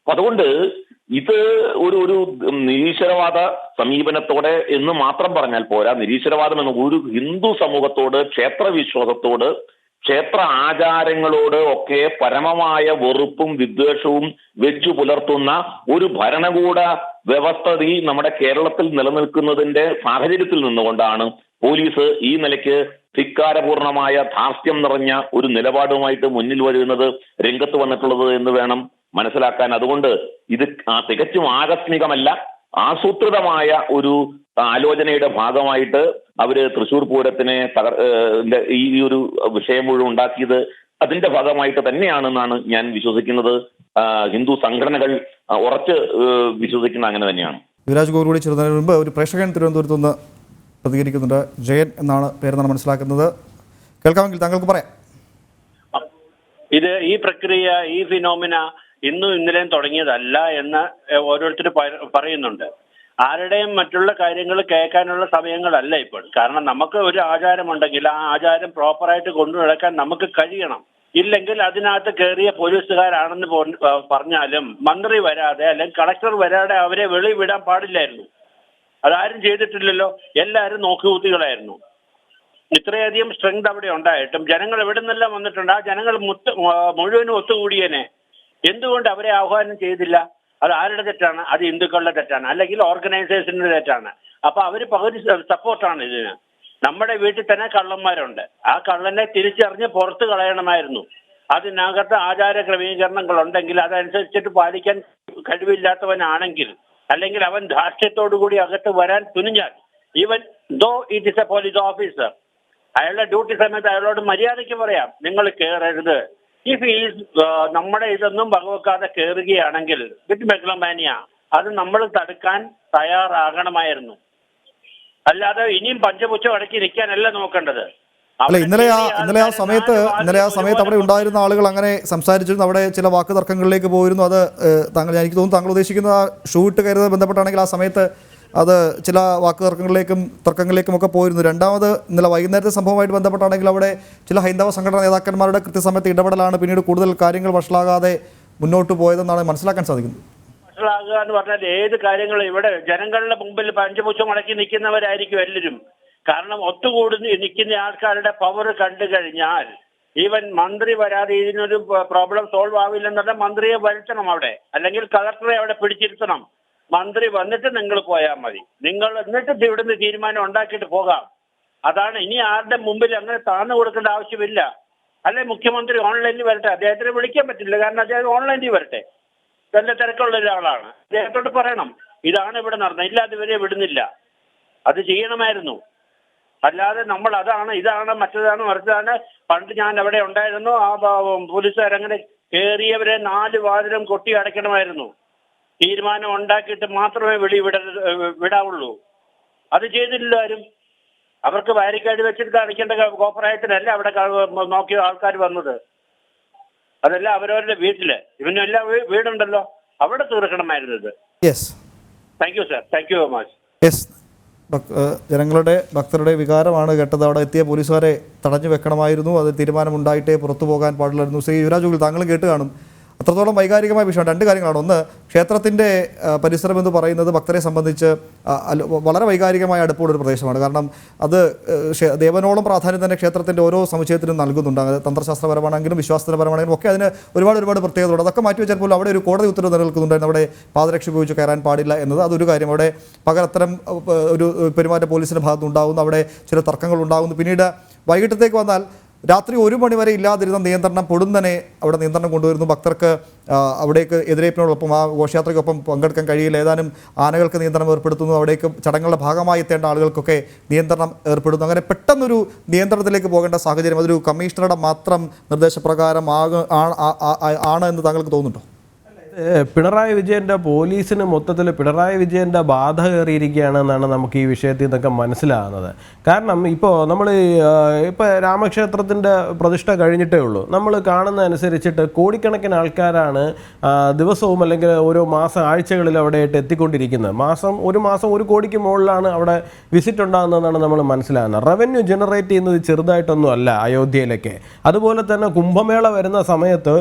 അതുകൊണ്ട് ഇത് ഒരു നിരീശ്വരവാദ സമീപനത്തോടെ എന്ന് മാത്രം പറഞ്ഞാൽ പോരാ. നിരീശ്വരവാദം എന്ന ഒരു ഹിന്ദു സമൂഹത്തോട്, ക്ഷേത്രവിശ്വാസത്തോട്, ക്ഷേത്ര ആചാരങ്ങളോട് ഒക്കെ പരമമായ വെറുപ്പും വിദ്വേഷവും വെച്ചു പുലർത്തുന്ന ഒരു ഭരണകൂട വ്യവസ്ഥ നമ്മുടെ കേരളത്തിൽ നിലനിൽക്കുന്നതിന്റെ സാഹചര്യത്തിൽ നിന്നുകൊണ്ടാണ് പോലീസ് ഈ നിലയ്ക്ക് ധിക്കാരപൂർണമായ ധാർഷ്ട്യം നിറഞ്ഞ ഒരു നിലപാടുമായിട്ട് മുന്നിൽ വരുന്നത്, രംഗത്ത് വന്നിട്ടുള്ളത് എന്ന് വേണം മനസ്സിലാക്കാൻ. അതുകൊണ്ട് ഇത് തികച്ചും ആകസ്മികമല്ല, ആസൂത്രിതമായ ഒരു ആലോചനയുടെ ഭാഗമായിട്ട് അവര് തൃശ്ശൂർ പൂരത്തിനെ ഈ ഒരു വിഷയം മുഴുവൻ ഉണ്ടാക്കിയത് അതിന്റെ ഭാഗമായിട്ട് തന്നെയാണെന്നാണ് ഞാൻ വിശ്വസിക്കുന്നത്. ഹിന്ദു സംഘടനകൾ ഉറച്ച് വിശ്വസിക്കുന്ന അങ്ങനെ തന്നെയാണ്. യുവരാജ് ഗോകുൽ കൂടി ചെറുതിന് മുമ്പ് ഒരു പ്രേക്ഷകൻ തിരുവനന്തപുരത്ത് നിന്ന് പ്രതികരിക്കുന്നുണ്ട്. ജയൻ എന്നാണ് പേരെന്നാണ് മനസ്സിലാക്കുന്നത്. കേൾക്കാമെങ്കിൽ താങ്കൾക്ക് പറയാം. ഈ പ്രക്രിയ, ഈ ഫിനോമിന ഇന്നും ഇന്നലെയും തുടങ്ങിയതല്ല എന്ന് ഓരോരുത്തർ പറയുന്നുണ്ട്. ആരുടെയും മറ്റുള്ള കാര്യങ്ങൾ കേൾക്കാനുള്ള സമയങ്ങളല്ല ഇപ്പോൾ. കാരണം നമുക്ക് ഒരു ആചാരമുണ്ടെങ്കിൽ ആ ആചാരം പ്രോപ്പറായിട്ട് കൊണ്ടു നടക്കാൻ നമുക്ക് കഴിയണം. ഇല്ലെങ്കിൽ അതിനകത്ത് കയറിയ പോലീസുകാരാണെന്ന് പറഞ്ഞാലും മന്ത്രി വരാതെ അല്ലെങ്കിൽ കളക്ടർ വരാതെ അവരെ വെളി വിടാൻ പാടില്ലായിരുന്നു. അതാരും ചെയ്തിട്ടില്ലല്ലോ. എല്ലാവരും നോക്കുകുത്തികളായിരുന്നു. ഇത്രയധികം സ്ട്രെങ്ത് അവിടെ ഉണ്ടായിട്ടും ജനങ്ങൾ എവിടെ നിന്നെല്ലാം വന്നിട്ടുണ്ട്. ആ ജനങ്ങൾ മുഴുവനും ഒത്തുകൂടിയേനെ. എന്തുകൊണ്ട് അവരെ ആഹ്വാനം ചെയ്തില്ല? അത് ആരുടെ തെറ്റാണ്? അത് ഹിന്ദുക്കളുടെ തെറ്റാണ്, അല്ലെങ്കിൽ ഓർഗനൈസേഷന്റെ തെറ്റാണ്. അപ്പൊ അവര് പകുതി സപ്പോർട്ടാണ് ഇതിന്. നമ്മുടെ വീട്ടിൽ തന്നെ കള്ളന്മാരുണ്ട്. ആ കള്ളനെ തിരിച്ചറിഞ്ഞ് പുറത്ത് കളയണമായിരുന്നു. അതിനകത്ത് ആചാര ക്രമീകരണങ്ങൾ ഉണ്ടെങ്കിൽ അതനുസരിച്ചിട്ട് പാലിക്കാൻ കഴിവില്ലാത്തവനാണെങ്കിൽ, അല്ലെങ്കിൽ അവൻ ധാർഷ്ട്യത്തോടു കൂടി അകത്ത് വരാൻ തുനിഞ്ഞാൽ, even though it is a police officer, അയാളുടെ ഡ്യൂട്ടി സമയത്ത് അയാളോട് മര്യാദയ്ക്ക് പറയാം, നിങ്ങൾ കയറരുത്. ഇഫ് ഈസ് നമ്മുടെ ഇതൊന്നും വകവെക്കാതെ കയറുകയാണെങ്കിൽ വിത്ത് മെഗ്ലോമാനിയ, അത് നമ്മൾ തടുക്കാൻ തയ്യാറാകണമായിരുന്നു. അല്ലാതെ ഇനിയും പഞ്ചപുച്ഛം അടക്കി നിൽക്കാനല്ല നോക്കേണ്ടത്. അല്ല, ഇന്നലെ ആ സമയത്ത് അവിടെ ഉണ്ടായിരുന്ന ആളുകൾ അങ്ങനെ സംസാരിച്ചിരുന്നു. അവിടെ ചില വാക്ക് തർക്കങ്ങളിലേക്ക് പോയിരുന്നു. അത് എനിക്ക് തോന്നുന്നു താങ്കൾ ഉദ്ദേശിക്കുന്ന ഷൂ ഇട്ട് കയറുന്നത് ബന്ധപ്പെട്ടാണെങ്കിൽ ആ സമയത്ത് അത് ചില വാക്ക് തർക്കങ്ങളിലേക്കും ഒക്കെ പോയിരുന്നു. രണ്ടാമത് ഇന്നലെ വൈകുന്നേരത്തെ സംഭവമായിട്ട് ബന്ധപ്പെട്ടാണെങ്കിൽ അവിടെ ചില ഹൈന്ദവ സംഘടനാ നേതാക്കന്മാരുടെ കൃത്യസമയത്ത് ഇടപെടലാണ് പിന്നീട് കൂടുതൽ കാര്യങ്ങൾ വഷളാകാതെ മുന്നോട്ട് പോയതെന്നാണ് മനസ്സിലാക്കാൻ സാധിക്കുന്നത്. വഷളാകുക എന്ന് പറഞ്ഞാൽ ഏത് കാര്യങ്ങളും ഇവിടെ ജനങ്ങളുടെ മുമ്പിൽ പഞ്ചപുച്ഛം അടക്കി നിൽക്കുന്നവരായിരിക്കും എല്ലാവരും. കാരണം ഒത്തുകൂടി നിൽക്കുന്ന ആൾക്കാരുടെ പവർ കണ്ടു കഴിഞ്ഞാൽ ഈവൻ മന്ത്രി വരാതെ ഇതിനൊരു പ്രോബ്ലം സോൾവ് ആവില്ലെന്നുള്ള മന്ത്രിയെ വരുത്തണം അവിടെ, അല്ലെങ്കിൽ കളക്ടറെ അവിടെ പിടിച്ചിരുത്തണം. മന്ത്രി വന്നിട്ട് നിങ്ങൾ പോയാൽ മതി, നിങ്ങൾ എന്നിട്ട് ഇവിടുന്ന് തീരുമാനം ഉണ്ടാക്കിയിട്ട് പോകാം. അതാണ്. ഇനി ആരുടെ മുമ്പിൽ അങ്ങനെ താഴ്ന്നു കൊടുക്കേണ്ട ആവശ്യമില്ല. അല്ലെ മുഖ്യമന്ത്രി ഓൺലൈനിൽ വരട്ടെ, അദ്ദേഹത്തിന് വിളിക്കാൻ പറ്റില്ല, കാരണം അദ്ദേഹം ഓൺലൈനിൽ വരട്ടെ, നല്ല തിരക്കുള്ള ഒരാളാണ്. അദ്ദേഹത്തോട് പറയണം ഇതാണ് ഇവിടെ നടന്നത്, ഇല്ല അതുവരെ വിടുന്നില്ല. അത് ചെയ്യണമായിരുന്നു. അല്ലാതെ നമ്മൾ അതാണ് ഇതാണ് മറ്റേതാണ് മറിച്ചതാണ്. പണ്ട് ഞാൻ അവിടെ ഉണ്ടായിരുന്നു, ആ പോലീസുകാരങ്ങനെ കയറിയവരെ 4 വാതിലും കൊട്ടി അടയ്ക്കണമായിരുന്നു. തീരുമാനം ഉണ്ടാക്കിയിട്ട് മാത്രമേ വിടാവുള്ളൂ. അത് ചെയ്തില്ല ആരും. അവർക്ക് ബാരിക്കേഡ് വെച്ചിട്ട് അടിക്കേണ്ട കോപ്പറേറ്റനല്ല അവിടെ നോക്കിയ ആൾക്കാർ വന്നത്. അതല്ല അവരവരുടെ വീട്ടില് ഇവനെല്ലാം വീടുണ്ടല്ലോ, അവിടെ തീർക്കണമായിരുന്നത്. Thank you sir, thank you very much. ജനങ്ങളുടെ ഭക്തരുടെ വികാരമാണ് കേട്ടത്. അവിടെ എത്തിയ പോലീസുകാരെ തടഞ്ഞു വെക്കണമായിരുന്നു, അത് തീരുമാനമുണ്ടായിട്ടേ പുറത്തു പോകാൻ പാടില്ലായിരുന്നു. ശ്രീ യുവരാജ് ഗോകുൽ, താങ്കൾ കേട്ട് കാണും. അത്രത്തോളം വൈകാരികമായ വിഷയമാണ്. 2 കാര്യങ്ങളാണ്. ഒന്ന്, ക്ഷേത്രത്തിൻ്റെ പരിസരം എന്ന് പറയുന്നത് ഭക്തരെ സംബന്ധിച്ച് വളരെ വൈകാരികമായ അടുപ്പമുള്ള ഒരു പ്രദേശമാണ്. കാരണം അത് ദേവനോളം പ്രാധാന്യം തന്നെ ക്ഷേത്രത്തിൻ്റെ ഓരോ സമുച്ചയത്തിനും നൽകുന്നുണ്ട്. അത് തന്ത്രശാസ്ത്രപരമാണെങ്കിലും വിശ്വാസപരമാണെങ്കിലും ഒക്കെ അതിന് ഒരുപാട് പ്രത്യേകതയുണ്ട്. അതൊക്കെ മാറ്റി വെച്ചാൽ പോലും അവിടെ ഒരു കോടതി ഉത്തരവ് നിലനിൽക്കുന്നുണ്ടായിരുന്നു, അവിടെ പാദരക്ഷ ഉപയോഗിച്ച് കയറാൻ പാടില്ല എന്നത്. അതൊരു കാര്യം. അവിടെ പകരത്തരം ഒരു പെരുമാറ്റം പോലീസിൻ്റെ ഭാഗത്ത് ഉണ്ടാകുന്നു, അവിടെ ചില തർക്കങ്ങൾ ഉണ്ടാകുന്നു. പിന്നീട് വൈകിട്ടത്തേക്ക് വന്നാൽ രാത്രി 1 മണി വരെ ഇല്ലാതിരുന്ന നിയന്ത്രണം പൊടുന്നനെ അവിടെ നിയന്ത്രണം കൊണ്ടുവരുന്നു. ഭക്തർക്ക് അവിടേക്ക് എതിരേപ്പിനോടൊപ്പം ആ ഘോഷയാത്രയ്ക്കൊപ്പം പങ്കെടുക്കാൻ കഴിയില്ല. ഏതാനും ആനകൾക്ക് നിയന്ത്രണം ഏർപ്പെടുത്തുന്നു. അവിടേക്ക് ചടങ്ങുകളുടെ ഭാഗമായി എത്തേണ്ട ആളുകൾക്കൊക്കെ നിയന്ത്രണം ഏർപ്പെടുന്നു. അങ്ങനെ പെട്ടെന്നൊരു നിയന്ത്രണത്തിലേക്ക് പോകേണ്ട സാഹചര്യം അതൊരു കമ്മീഷണറുടെ മാത്രം നിർദ്ദേശപ്രകാരം ആണ് എന്ന് താങ്കൾക്ക് തോന്നുന്നുണ്ടോ? പിണറായി വിജയൻ്റെ പോലീസിന് മൊത്തത്തിൽ പിണറായി വിജയൻ്റെ ബാധ കയറിയിരിക്കുകയാണെന്നാണ് നമുക്ക് ഈ വിഷയത്തിൽ നിന്നൊക്കെ മനസ്സിലാകുന്നത്. കാരണം ഇപ്പോൾ രാമക്ഷേത്രത്തിൻ്റെ പ്രതിഷ്ഠ കഴിഞ്ഞിട്ടേ ഉള്ളൂ. നമ്മൾ കാണുന്ന അനുസരിച്ചിട്ട് കോടിക്കണക്കിന് ആൾക്കാരാണ് ദിവസവും അല്ലെങ്കിൽ ഓരോ ആഴ്ചകളിൽ അവിടെയായിട്ട് എത്തിക്കൊണ്ടിരിക്കുന്നത്. ഒരു മാസം 1 കോടിക്ക് മുകളിലാണ് അവിടെ വിസിറ്റ് ഉണ്ടാകുന്നതെന്നാണ് നമ്മൾ മനസ്സിലാകുന്നത്. റവന്യൂ ജനറേറ്റ് ചെയ്യുന്നത് ചെറുതായിട്ടൊന്നും അല്ല അയോധ്യയിലൊക്കെ. അതുപോലെ തന്നെ കുംഭമേള വരുന്ന സമയത്ത്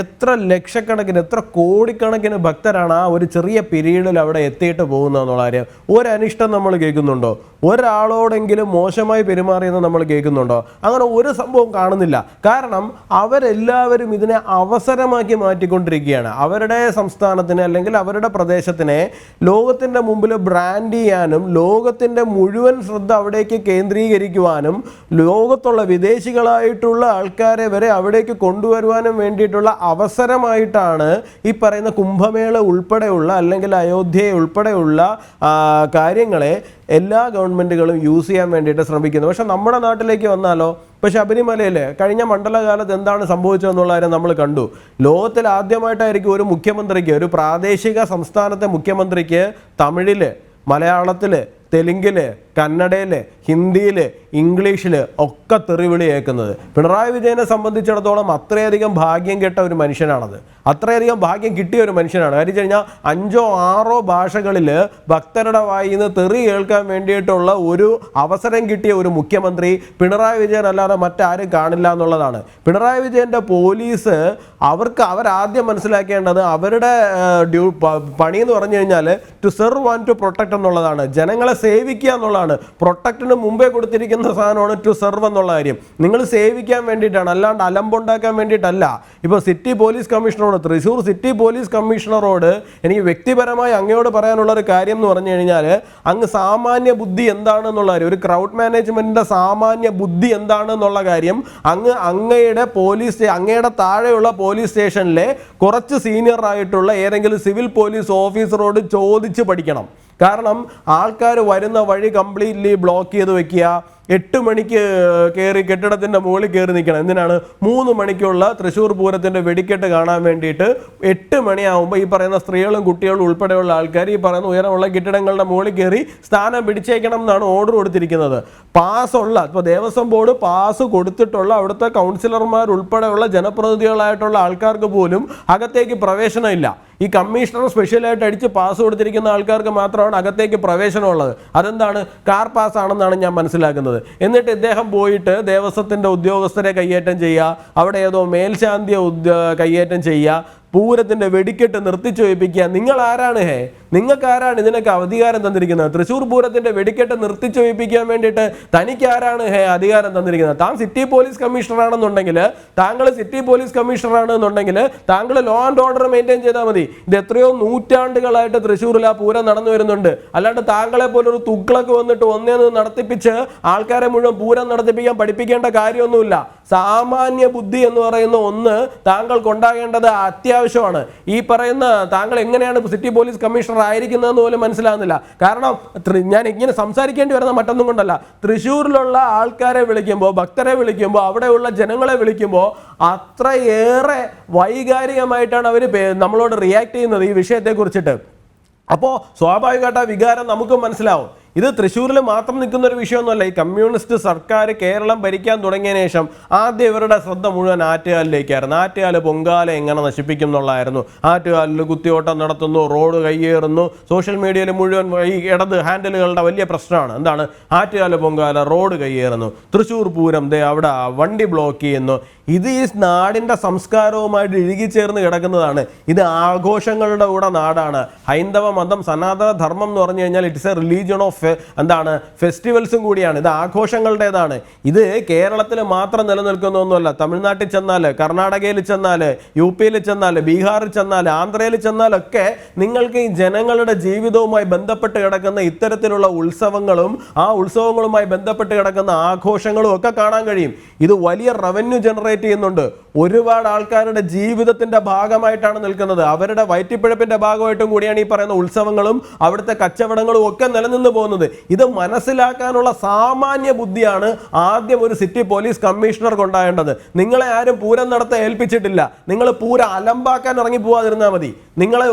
എത്ര ലക്ഷക്കണക്കിന് എത്ര കോടി കോടിക്കണക്കിന് ഭക്തരാണ് ആ ഒരു ചെറിയ പീരീഡിൽ അവിടെ എത്തിയിട്ട് പോകുന്നതെന്നുള്ള കാര്യം. ഒരനിഷ്ടം നമ്മൾ കേൾക്കുന്നുണ്ടോ? ഒരാളോടെങ്കിലും മോശമായി പെരുമാറിയെന്ന് നമ്മൾ കേൾക്കുന്നുണ്ടോ? അങ്ങനെ ഒരു സംഭവം കാണുന്നില്ല. കാരണം അവരെല്ലാവരും ഇതിനെ അവസരമാക്കി മാറ്റിക്കൊണ്ടിരിക്കുകയാണ്. അവരുടെ സംസ്ഥാനത്തിന് അല്ലെങ്കിൽ അവരുടെ പ്രദേശത്തിനെ ലോകത്തിൻ്റെ മുമ്പിൽ ബ്രാൻഡ് ചെയ്യാനും ലോകത്തിൻ്റെ മുഴുവൻ ശ്രദ്ധ അവിടേക്ക് കേന്ദ്രീകരിക്കുവാനും ലോകത്തുള്ള വിദേശികളായിട്ടുള്ള ആൾക്കാരെ വരെ അവിടേക്ക് കൊണ്ടുവരുവാനും വേണ്ടിയിട്ടുള്ള അവസരമായിട്ടാണ് ഈ പറയുന്ന കുംഭമേള ഉൾപ്പെടെയുള്ള അല്ലെങ്കിൽ അയോധ്യ ഉൾപ്പെടെയുള്ള കാര്യങ്ങളെ എല്ലാ ഗവൺമെൻറ്റുകളും യൂസ് ചെയ്യാൻ വേണ്ടിയിട്ട് ശ്രമിക്കുന്നത്. പക്ഷെ നമ്മുടെ നാട്ടിലേക്ക് വന്നാലോ, ഇപ്പോൾ ശബരിമലയിൽ കഴിഞ്ഞ മണ്ഡലകാലത്ത് എന്താണ് സംഭവിച്ചതെന്നുള്ള കാര്യം നമ്മൾ കണ്ടു. ലോകത്തിൽ ആദ്യമായിട്ടായിരിക്കും ഒരു മുഖ്യമന്ത്രിക്ക്, ഒരു പ്രാദേശിക സംസ്ഥാനത്തെ മുഖ്യമന്ത്രിക്ക് തമിഴിൽ, മലയാളത്തിൽ, തെലുങ്കിൽ, കന്നഡയിൽ, ഹിന്ദിയിൽ, ഇംഗ്ലീഷിൽ ഒക്കെ തെറിവിളി കേൾക്കുന്നത്. പിണറായി വിജയനെ സംബന്ധിച്ചിടത്തോളം അത്രയധികം ഭാഗ്യം കെട്ട ഒരു മനുഷ്യനാണത്. അത്രയധികം ഭാഗ്യം കിട്ടിയ ഒരു മനുഷ്യനാണ്. കാര്യം വെച്ച് കഴിഞ്ഞാൽ 5ഓ 6ഓ ഭാഷകളിൽ ഭക്തരുടെ വായിൽ നിന്ന് തെറി കേൾക്കാൻ വേണ്ടിയിട്ടുള്ള ഒരു അവസരം കിട്ടിയ ഒരു മുഖ്യമന്ത്രി പിണറായി വിജയൻ അല്ലാതെ മറ്റാരും കാണില്ല എന്നുള്ളതാണ്. പിണറായി വിജയൻ്റെ പോലീസ് അവരാദ്യം മനസ്സിലാക്കേണ്ടത് അവരുടെ പണി എന്ന് പറഞ്ഞു കഴിഞ്ഞാൽ to serve and to protect എന്നുള്ളതാണ്. ജനങ്ങളെ സേവിക്കുക എന്നുള്ളതാണ്. പ്രൊട്ടക്റ്റിന് മുമ്പേ കൊടുത്തിരിക്കുന്ന സാധനമാണ് ടു സെർവ് എന്നുള്ള കാര്യം. നിങ്ങൾ സേവിക്കാൻ വേണ്ടിയിട്ടാണ്, അല്ലാണ്ട് അലമ്പുണ്ടാക്കാൻ വേണ്ടിയിട്ടല്ല. ഇപ്പോൾ സിറ്റി പോലീസ് കമ്മീഷണറോട്, തൃശ്ശൂർ സിറ്റി പോലീസ് കമ്മീഷണറോട് എനിക്ക് വ്യക്തിപരമായി അങ്ങയോട് പറയാനുള്ള ഒരു കാര്യം എന്ന് പറഞ്ഞു കഴിഞ്ഞാൽ, അങ്ങ് സാമാന്യ ബുദ്ധി എന്താണെന്നുള്ള കാര്യം, ഒരു ക്രൗഡ് മാനേജ്മെൻറ്റിൻ്റെ സാമാന്യ ബുദ്ധി എന്താണെന്നുള്ള കാര്യം അങ്ങയുടെ താഴെയുള്ള പോലീസ് സ്റ്റേഷനിലെ കുറച്ച് സീനിയർ ആയിട്ടുള്ള ഏതെങ്കിലും സിവിൽ പോലീസ് ഓഫീസറോട് ചോദിച്ച് പഠിക്കണം. കാരണം ആൾക്കാർ വരുന്ന വഴി കംപ്ലീറ്റ്ലി ബ്ലോക്ക് ചെയ്ത് വെക്കുക, 8 മണിക്ക് കയറി കെട്ടിടത്തിൻ്റെ മുകളിൽ കയറി നിൽക്കണം. എന്തിനാണ്? 3 മണിക്കുള്ള തൃശ്ശൂർ പൂരത്തിൻ്റെ വെടിക്കെട്ട് കാണാൻ വേണ്ടിയിട്ട് 8 മണിയാകുമ്പോൾ ഈ പറയുന്ന സ്ത്രീകളും കുട്ടികളും ഉൾപ്പെടെയുള്ള ആൾക്കാർ ഈ പറയുന്ന ഉയരമുള്ള കെട്ടിടങ്ങളുടെ മുകളിൽ കയറി സ്ഥാനം പിടിച്ചേക്കണം എന്നാണ് ഓർഡർ കൊടുത്തിരിക്കുന്നത്. പാസ്സുള്ള, ഇപ്പോൾ ദേവസ്വം ബോർഡ് പാസ് കൊടുത്തിട്ടുള്ള അവിടുത്തെ കൗൺസിലർമാർ ഉൾപ്പെടെയുള്ള ജനപ്രതിനിധികളായിട്ടുള്ള ആൾക്കാർക്ക് പോലും അകത്തേക്ക് പ്രവേശനമില്ല. ഈ കമ്മീഷണർ സ്പെഷ്യലായിട്ട് അടിച്ച് പാസ് കൊടുത്തിരിക്കുന്ന ആൾക്കാർക്ക് മാത്രമാണ് അകത്തേക്ക് പ്രവേശനമുള്ളത്. അതെന്താണ്? കാർ പാസ് ആണെന്നാണ് ഞാൻ മനസ്സിലാക്കുന്നത്. എന്നിട്ട് ഇദ്ദേഹം പോയിട്ട് ദേവസ്വത്തിൻ്റെ ഉദ്യോഗസ്ഥരെ കയ്യേറ്റം ചെയ്യുക, അവിടെ ഏതോ മേൽശാന്തിയെ കയ്യേറ്റം ചെയ്യുക, പൂരത്തിൻ്റെ വെടിക്കെട്ട് നിർത്തിച്ചു വയ്പ്പിക്കുക. നിങ്ങൾ ആരാണ്? നിങ്ങൾക്ക് ആരാണ് ഇതിനൊക്കെ അധികാരം തന്നിരിക്കുന്നത്? തൃശ്ശൂർ പൂരത്തിൻ്റെ വെടിക്കെട്ട് നിർത്തിച്ചു വയ്പ്പിക്കാൻ വേണ്ടിയിട്ട് തനിക്ക് ആരാണ് അധികാരം തന്നിരിക്കുന്നത്? താൻ സിറ്റി പോലീസ് കമ്മീഷണറാണെന്നുണ്ടെങ്കിൽ, താങ്കൾ സിറ്റി പോലീസ് കമ്മീഷണറാണെന്നുണ്ടെങ്കിൽ താങ്കൾ ലോ ആൻഡ് ഓർഡർ മെയിൻറ്റെയിൻ ചെയ്താൽ മതി. ഇത് എത്രയോ നൂറ്റാണ്ടുകളായിട്ട് തൃശ്ശൂരിൽ ആ പൂരം നടന്നു വരുന്നുണ്ട്. അല്ലാണ്ട് താങ്കളെ പോലൊരു തുഗ്ലക്ക് വന്നിട്ട് ഒന്നേന്ന് നടത്തിപ്പിച്ച് ആൾക്കാരെ മുഴുവൻ പൂരം നടത്തിപ്പിക്കാൻ പഠിപ്പിക്കേണ്ട കാര്യമൊന്നുമില്ല. സാമാന്യ ബുദ്ധി എന്ന് പറയുന്ന ഒന്ന് താങ്കൾക്ക് ഉണ്ടാകേണ്ടത് അത്യാവശ്യമാണ്. ഈ പറയുന്ന താങ്കൾ എങ്ങനെയാണ് സിറ്റി പോലീസ് കമ്മീഷണർ ആയിരിക്കുന്നതെന്ന് പോലും മനസ്സിലാകുന്നില്ല. കാരണം ഞാൻ ഇങ്ങനെ സംസാരിക്കേണ്ടി വരുന്ന മറ്റൊന്നും കൊണ്ടല്ല, തൃശ്ശൂരിലുള്ള ആൾക്കാരെ വിളിക്കുമ്പോൾ, ഭക്തരെ വിളിക്കുമ്പോൾ, അവിടെയുള്ള ജനങ്ങളെ വിളിക്കുമ്പോൾ അത്രയേറെ വൈകാരികമായിട്ടാണ് അവർ നമ്മളോട് റിയാക്ട് ചെയ്യുന്നത് ഈ വിഷയത്തെക്കുറിച്ചിട്ട്. അപ്പോൾ സ്വാഭാവികമായിട്ട് ആ വികാരം നമുക്കും മനസ്സിലാവും. ഇത് തൃശ്ശൂരിൽ മാത്രം നിൽക്കുന്ന ഒരു വിഷയമൊന്നുമല്ല. ഈ കമ്മ്യൂണിസ്റ്റ് സർക്കാർ കേരളം ഭരിക്കാൻ തുടങ്ങിയതിന് ശേഷം ആദ്യം ഇവരുടെ ശ്രദ്ധ മുഴുവൻ ആറ്റുകാലിലേക്കായിരുന്നു. ആറ്റുകാൽ പൊങ്കാല എങ്ങനെ നശിപ്പിക്കും എന്നുള്ളതായിരുന്നു. ആറ്റുകാലിൽ കുത്തിയോട്ടം നടത്തുന്നു, റോഡ് കയ്യേറുന്നു. സോഷ്യൽ മീഡിയയിൽ മുഴുവൻ ഈ ഇടത് ഹാൻഡിലുകളുടെ വലിയ പ്രശ്നമാണ്. എന്താണ്? ആറ്റുകാല പൊങ്കാല, റോഡ് കയ്യേറുന്നു. തൃശ്ശൂർ പൂരം അവിടെ വണ്ടി ബ്ലോക്ക് ചെയ്യുന്നു. ഇത് ഈ നാടിൻ്റെ സംസ്കാരവുമായിട്ട് ഇഴുകിച്ചേർന്ന് കിടക്കുന്നതാണ്. ഇത് ആഘോഷങ്ങളുടെ കൂടെ നാടാണ്. ഹൈന്ദവ മതം, സനാതന ധർമ്മം എന്ന് പറഞ്ഞു കഴിഞ്ഞാൽ ഇറ്റ്സ് എ റിലീജിയൻ ഓഫ് ഫെസ്റ്റിവൽസും കൂടിയാണ്. ഇത് ആഘോഷങ്ങളുടേതാണ്. ഇത് കേരളത്തിൽ മാത്രം നിലനിൽക്കുന്ന ഒന്നുമല്ല. തമിഴ്നാട്ടിൽ ചെന്നാൽ, കർണാടകയിൽ ചെന്നാൽ, UP-യിൽ ചെന്നാൽ, ബീഹാറിൽ ചെന്നാൽ, ആന്ധ്രയിൽ ചെന്നാലൊക്കെ നിങ്ങൾക്ക് ഈ ജനങ്ങളുടെ ജീവിതവുമായി ബന്ധപ്പെട്ട് കിടക്കുന്ന ഇത്തരത്തിലുള്ള ഉത്സവങ്ങളും ആ ഉത്സവങ്ങളുമായി ബന്ധപ്പെട്ട് കിടക്കുന്ന ആഘോഷങ്ങളും ഒക്കെ കാണാൻ കഴിയും. ഇത് വലിയ റവന്യൂ ജനറേറ്റ് ചെയ്യുന്നുണ്ട്. ഒരുപാട് ആൾക്കാരുടെ ജീവിതത്തിന്റെ ഭാഗമായിട്ടാണ് നിൽക്കുന്നത്. അവരുടെ വയറ്റിപ്പിഴപ്പിന്റെ ഭാഗമായിട്ടും കൂടിയാണ് ഈ പറയുന്ന ഉത്സവങ്ങളും അവിടുത്തെ കച്ചവടങ്ങളും ഒക്കെ നിലനിന്ന് പോകുന്നത്. ഇത് മനസ്സിലാക്കാനുള്ള സാമാന്യ ബുദ്ധിയാണ് ആദ്യം ഒരു സിറ്റി പോലീസ് കമ്മീഷണർ കൊണ്ടാകേണ്ടത്. നിങ്ങളെ ആരും പൂരം നടത്താൻ ഏൽപ്പിച്ചിട്ടില്ല. നിങ്ങൾ പൂരം അലമ്പാക്കാൻ ഇറങ്ങി പോവാതിരുന്നാൽ മതി. നിങ്ങളെ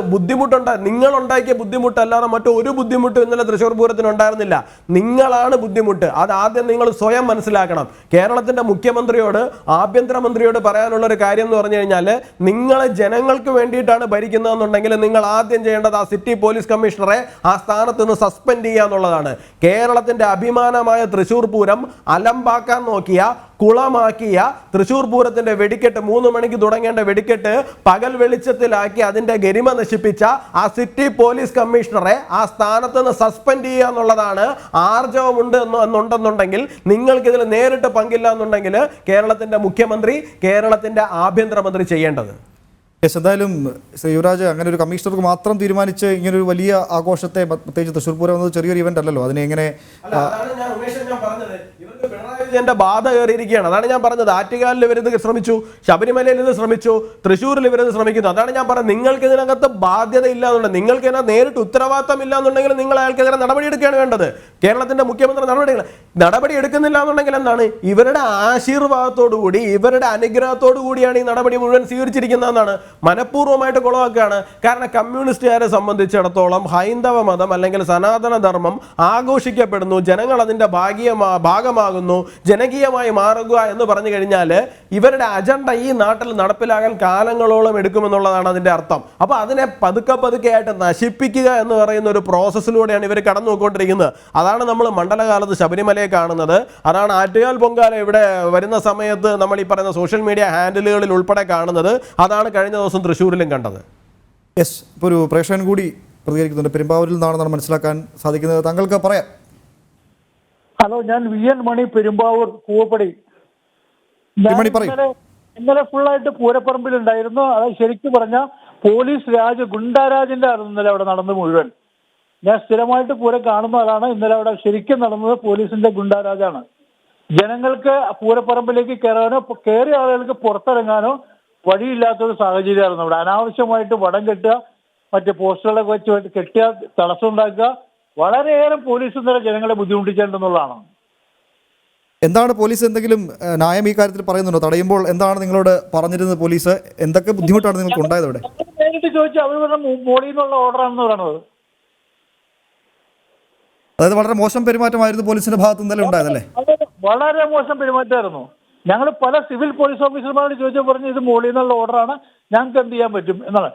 നിങ്ങളുണ്ടാക്കിയ ബുദ്ധിമുട്ടല്ലാതെ മറ്റൊരു ബുദ്ധിമുട്ടും ഇന്നലെ തൃശ്ശൂർ പൂരത്തിന് ഉണ്ടായിരുന്നില്ല. നിങ്ങളാണ് ബുദ്ധിമുട്ട്. അത് ആദ്യം നിങ്ങൾ സ്വയം മനസ്സിലാക്കണം. കേരളത്തിന്റെ മുഖ്യമന്ത്രിയോട്, ആഭ്യന്തരമന്ത്രിയോട് പറയാനുള്ള ഒരു കാര്യം എന്ന് പറഞ്ഞു കഴിഞ്ഞാൽ, നിങ്ങളെ ജനങ്ങൾക്ക് വേണ്ടിയിട്ടാണ് ഭരിക്കുന്നതെന്നുണ്ടെങ്കിൽ നിങ്ങൾ ആദ്യം ചെയ്യേണ്ടത് ആ സിറ്റി പോലീസ് കമ്മീഷണറെ ആ സ്ഥാനത്ത് നിന്ന് സസ്പെൻഡ് ചെയ്യുക എന്നുള്ളതാണ്. കേരളത്തിന്റെ അഭിമാനമായ തൃശ്ശൂർ പൂരം അലമ്പാക്കാൻ നോക്കിയ കുളമാക്കിയ തൃശ്ശൂർ പൂരത്തിന്റെ വെടിക്കെട്ട് 3 മണിക്ക് തുടങ്ങേണ്ട വെടിക്കെട്ട് പകൽ വെളിച്ചത്തിലാക്കി അതിന്റെ ഗരിമ നശിപ്പിച്ച ആ സിറ്റി പോലീസ് കമ്മീഷണറെ ആ സ്ഥാനത്ത് നിന്ന് സസ്പെൻഡ് ചെയ്യുക എന്നുള്ളതാണ്. ആർജവമുണ്ട് എന്നുണ്ടെന്നുണ്ടെങ്കിൽ, നിങ്ങൾക്ക് ഇതിൽ നേരിട്ട് പങ്കില്ല എന്നുണ്ടെങ്കിൽ കേരളത്തിന്റെ മുഖ്യമന്ത്രി, കേരളത്തിന്റെ ആഭ്യന്തരമന്ത്രി ചെയ്യേണ്ടത്. യെസ്, എന്തായാലും ശ്രീ യുവരാജ്, അങ്ങനെ ഒരു കമ്മീഷണർക്ക് മാത്രം തീരുമാനിച്ച് ഇങ്ങനൊരു വലിയ ആഘോഷത്തെ, പ്രത്യേകിച്ച് തൃശ്ശൂർ പൂരം എന്നത് ചെറിയൊരു ഇവന്റ് അല്ലല്ലോ, അതിനെ എങ്ങനെ പിണറായി വിജയന്റെ ബാധ കയറിയിരിക്കുകയാണ്. അതാണ് ഞാൻ പറഞ്ഞത്. ആറ്റുകാലിൽ ഇവരിത് ശ്രമിച്ചു, ശബരിമലയിൽ ഇത് ശ്രമിച്ചു, തൃശ്ശൂരിൽ ഇവരിത് ശ്രമിക്കുന്നു. അതാണ് ഞാൻ പറഞ്ഞത്, നിങ്ങൾക്ക് ഇതിനകത്ത് ബാധ്യത ഇല്ല എന്നുണ്ടെങ്കിൽ, നിങ്ങൾക്ക് ഇതിനകത്ത് നേരിട്ട് ഉത്തരവാദിത്തം ഇല്ല എന്നുണ്ടെങ്കിൽ നിങ്ങൾ അയാൾക്കെതിരെ നടപടിയെടുക്കുകയാണ് വേണ്ടത്. കേരളത്തിന്റെ മുഖ്യമന്ത്രി നടപടി എടുക്കുന്നില്ല എന്നുണ്ടെങ്കിൽ എന്താണ്? ഇവരുടെ ആശീർവാദത്തോടുകൂടി, ഇവരുടെ അനുഗ്രഹത്തോടു കൂടിയാണ് ഈ നടപടി മുഴുവൻ സ്വീകരിച്ചിരിക്കുന്നതെന്നാണ്. മനഃപൂർവ്വമായിട്ട് കുളവാക്കുകയാണ്. കാരണം കമ്മ്യൂണിസ്റ്റുകാരെ സംബന്ധിച്ചിടത്തോളം ഹൈന്ദവ മതം അല്ലെങ്കിൽ സനാതന ധർമ്മം ആഘോഷിക്കപ്പെടുന്നു, ജനങ്ങൾ അതിന്റെ ഭാഗമാകുന്നു, ജനകീയമായി മാറുക എന്ന് പറഞ്ഞു കഴിഞ്ഞാൽ ഇവരുടെ അജണ്ട ഈ നാട്ടിൽ നടപ്പിലാകാൻ കാലങ്ങളോളം എടുക്കുമെന്നുള്ളതാണ് അതിന്റെ അർത്ഥം. അപ്പൊ അതിനെ പതുക്കെ ആയിട്ട് നശിപ്പിക്കുക എന്ന് പറയുന്ന ഒരു പ്രോസസ്സിലൂടെയാണ് ഇവർ കടന്നു പോയിക്കൊണ്ടിരിക്കുന്നത്. അതാണ് നമ്മൾ മണ്ഡലകാലത്ത് ശബരിമലയെ കാണുന്നത്. അതാണ് ആറ്റുകാൽ പൊങ്കാല ഇവിടെ വരുന്ന സമയത്ത് നമ്മൾ ഈ പറയുന്ന സോഷ്യൽ മീഡിയ ഹാൻഡിലുകളിൽ ഉൾപ്പെടെ കാണുന്നത്. അതാണ് കഴിഞ്ഞ ദിവസം തൃശ്ശൂരിലും കണ്ടത്. യെസ്, ഇപ്പോൾ ഒരു പ്രേക്ഷകൻ കൂടി പ്രതികരിക്കുന്നുണ്ട്. പെരുമ്പാവൂരിൽ നിന്നാണെന്നാണ് മനസ്സിലാക്കാൻ സാധിക്കുന്നത്. താങ്കൾക്ക് പറയാം. ഹലോ, ഞാൻ VN മണി, പെരുമ്പാവൂർ പൂവപ്പടി. ഇന്നലെ ഫുള്ളായിട്ട് പൂരപ്പറമ്പിലുണ്ടായിരുന്നു. അത് ശരിക്കും പറഞ്ഞ പോലീസ് ഗുണ്ടാരാജിന്റെ ഇന്നലെ അവിടെ നടന്നത് മുഴുവൻ. ഞാൻ സ്ഥിരമായിട്ട് പൂരം കാണുന്ന ആളാണ്. ഇന്നലെ അവിടെ ശരിക്കും നടന്നത് പോലീസിന്റെ ഗുണ്ടാരാജാണ്. ജനങ്ങൾക്ക് പൂരപ്പറമ്പിലേക്ക് കയറാനോ കയറിയ ആളുകൾക്ക് പുറത്തിറങ്ങാനോ വഴിയില്ലാത്തൊരു സാഹചര്യമായിരുന്നു അവിടെ. അനാവശ്യമായിട്ട് വടം കെട്ടുക, മറ്റ് പോസ്റ്ററുകളൊക്കെ വെച്ച് കെട്ടിയ തടസ്സം ഉണ്ടാക്കുക, വളരെയേറെ പോലീസ് ഇന്നലെ ജനങ്ങളെ ബുദ്ധിമുട്ടിച്ചിട്ടുണ്ടെന്നുള്ളതാണ്. എന്താണ് പോലീസ് എന്തെങ്കിലും ന്യായം ഈ കാര്യത്തിൽ പറയുന്നുണ്ടോ? തടയുമ്പോൾ എന്താണ് നിങ്ങളോട് പറഞ്ഞിരുന്നത് പോലീസ്? എന്തൊക്കെ ബുദ്ധിമുട്ടാണ് നിങ്ങൾക്ക് ഉണ്ടായത് അവിടെ? നേരിട്ട് ചോദിച്ചാൽ അവർ പറഞ്ഞ മോളിൽ നിന്നുള്ള ഓർഡറാണെന്ന് പറയുന്നത്. അതായത് വളരെ മോശം പെരുമാറ്റമായിരുന്നു പോലീസിന്റെ ഭാഗത്ത് നിന്നല്ലേ ഉണ്ടായതല്ലേ? വളരെ മോശം പെരുമാറ്റമായിരുന്നു. ഞങ്ങൾ പല സിവിൽ പോലീസ് ഓഫീസർമാരോട് ചോദിച്ചു പറഞ്ഞു ഇത് മോളിൽ നിന്നുള്ള ഓർഡറാണ്, ഞങ്ങൾക്ക് എന്ത് ചെയ്യാൻ പറ്റും എന്നാണ്.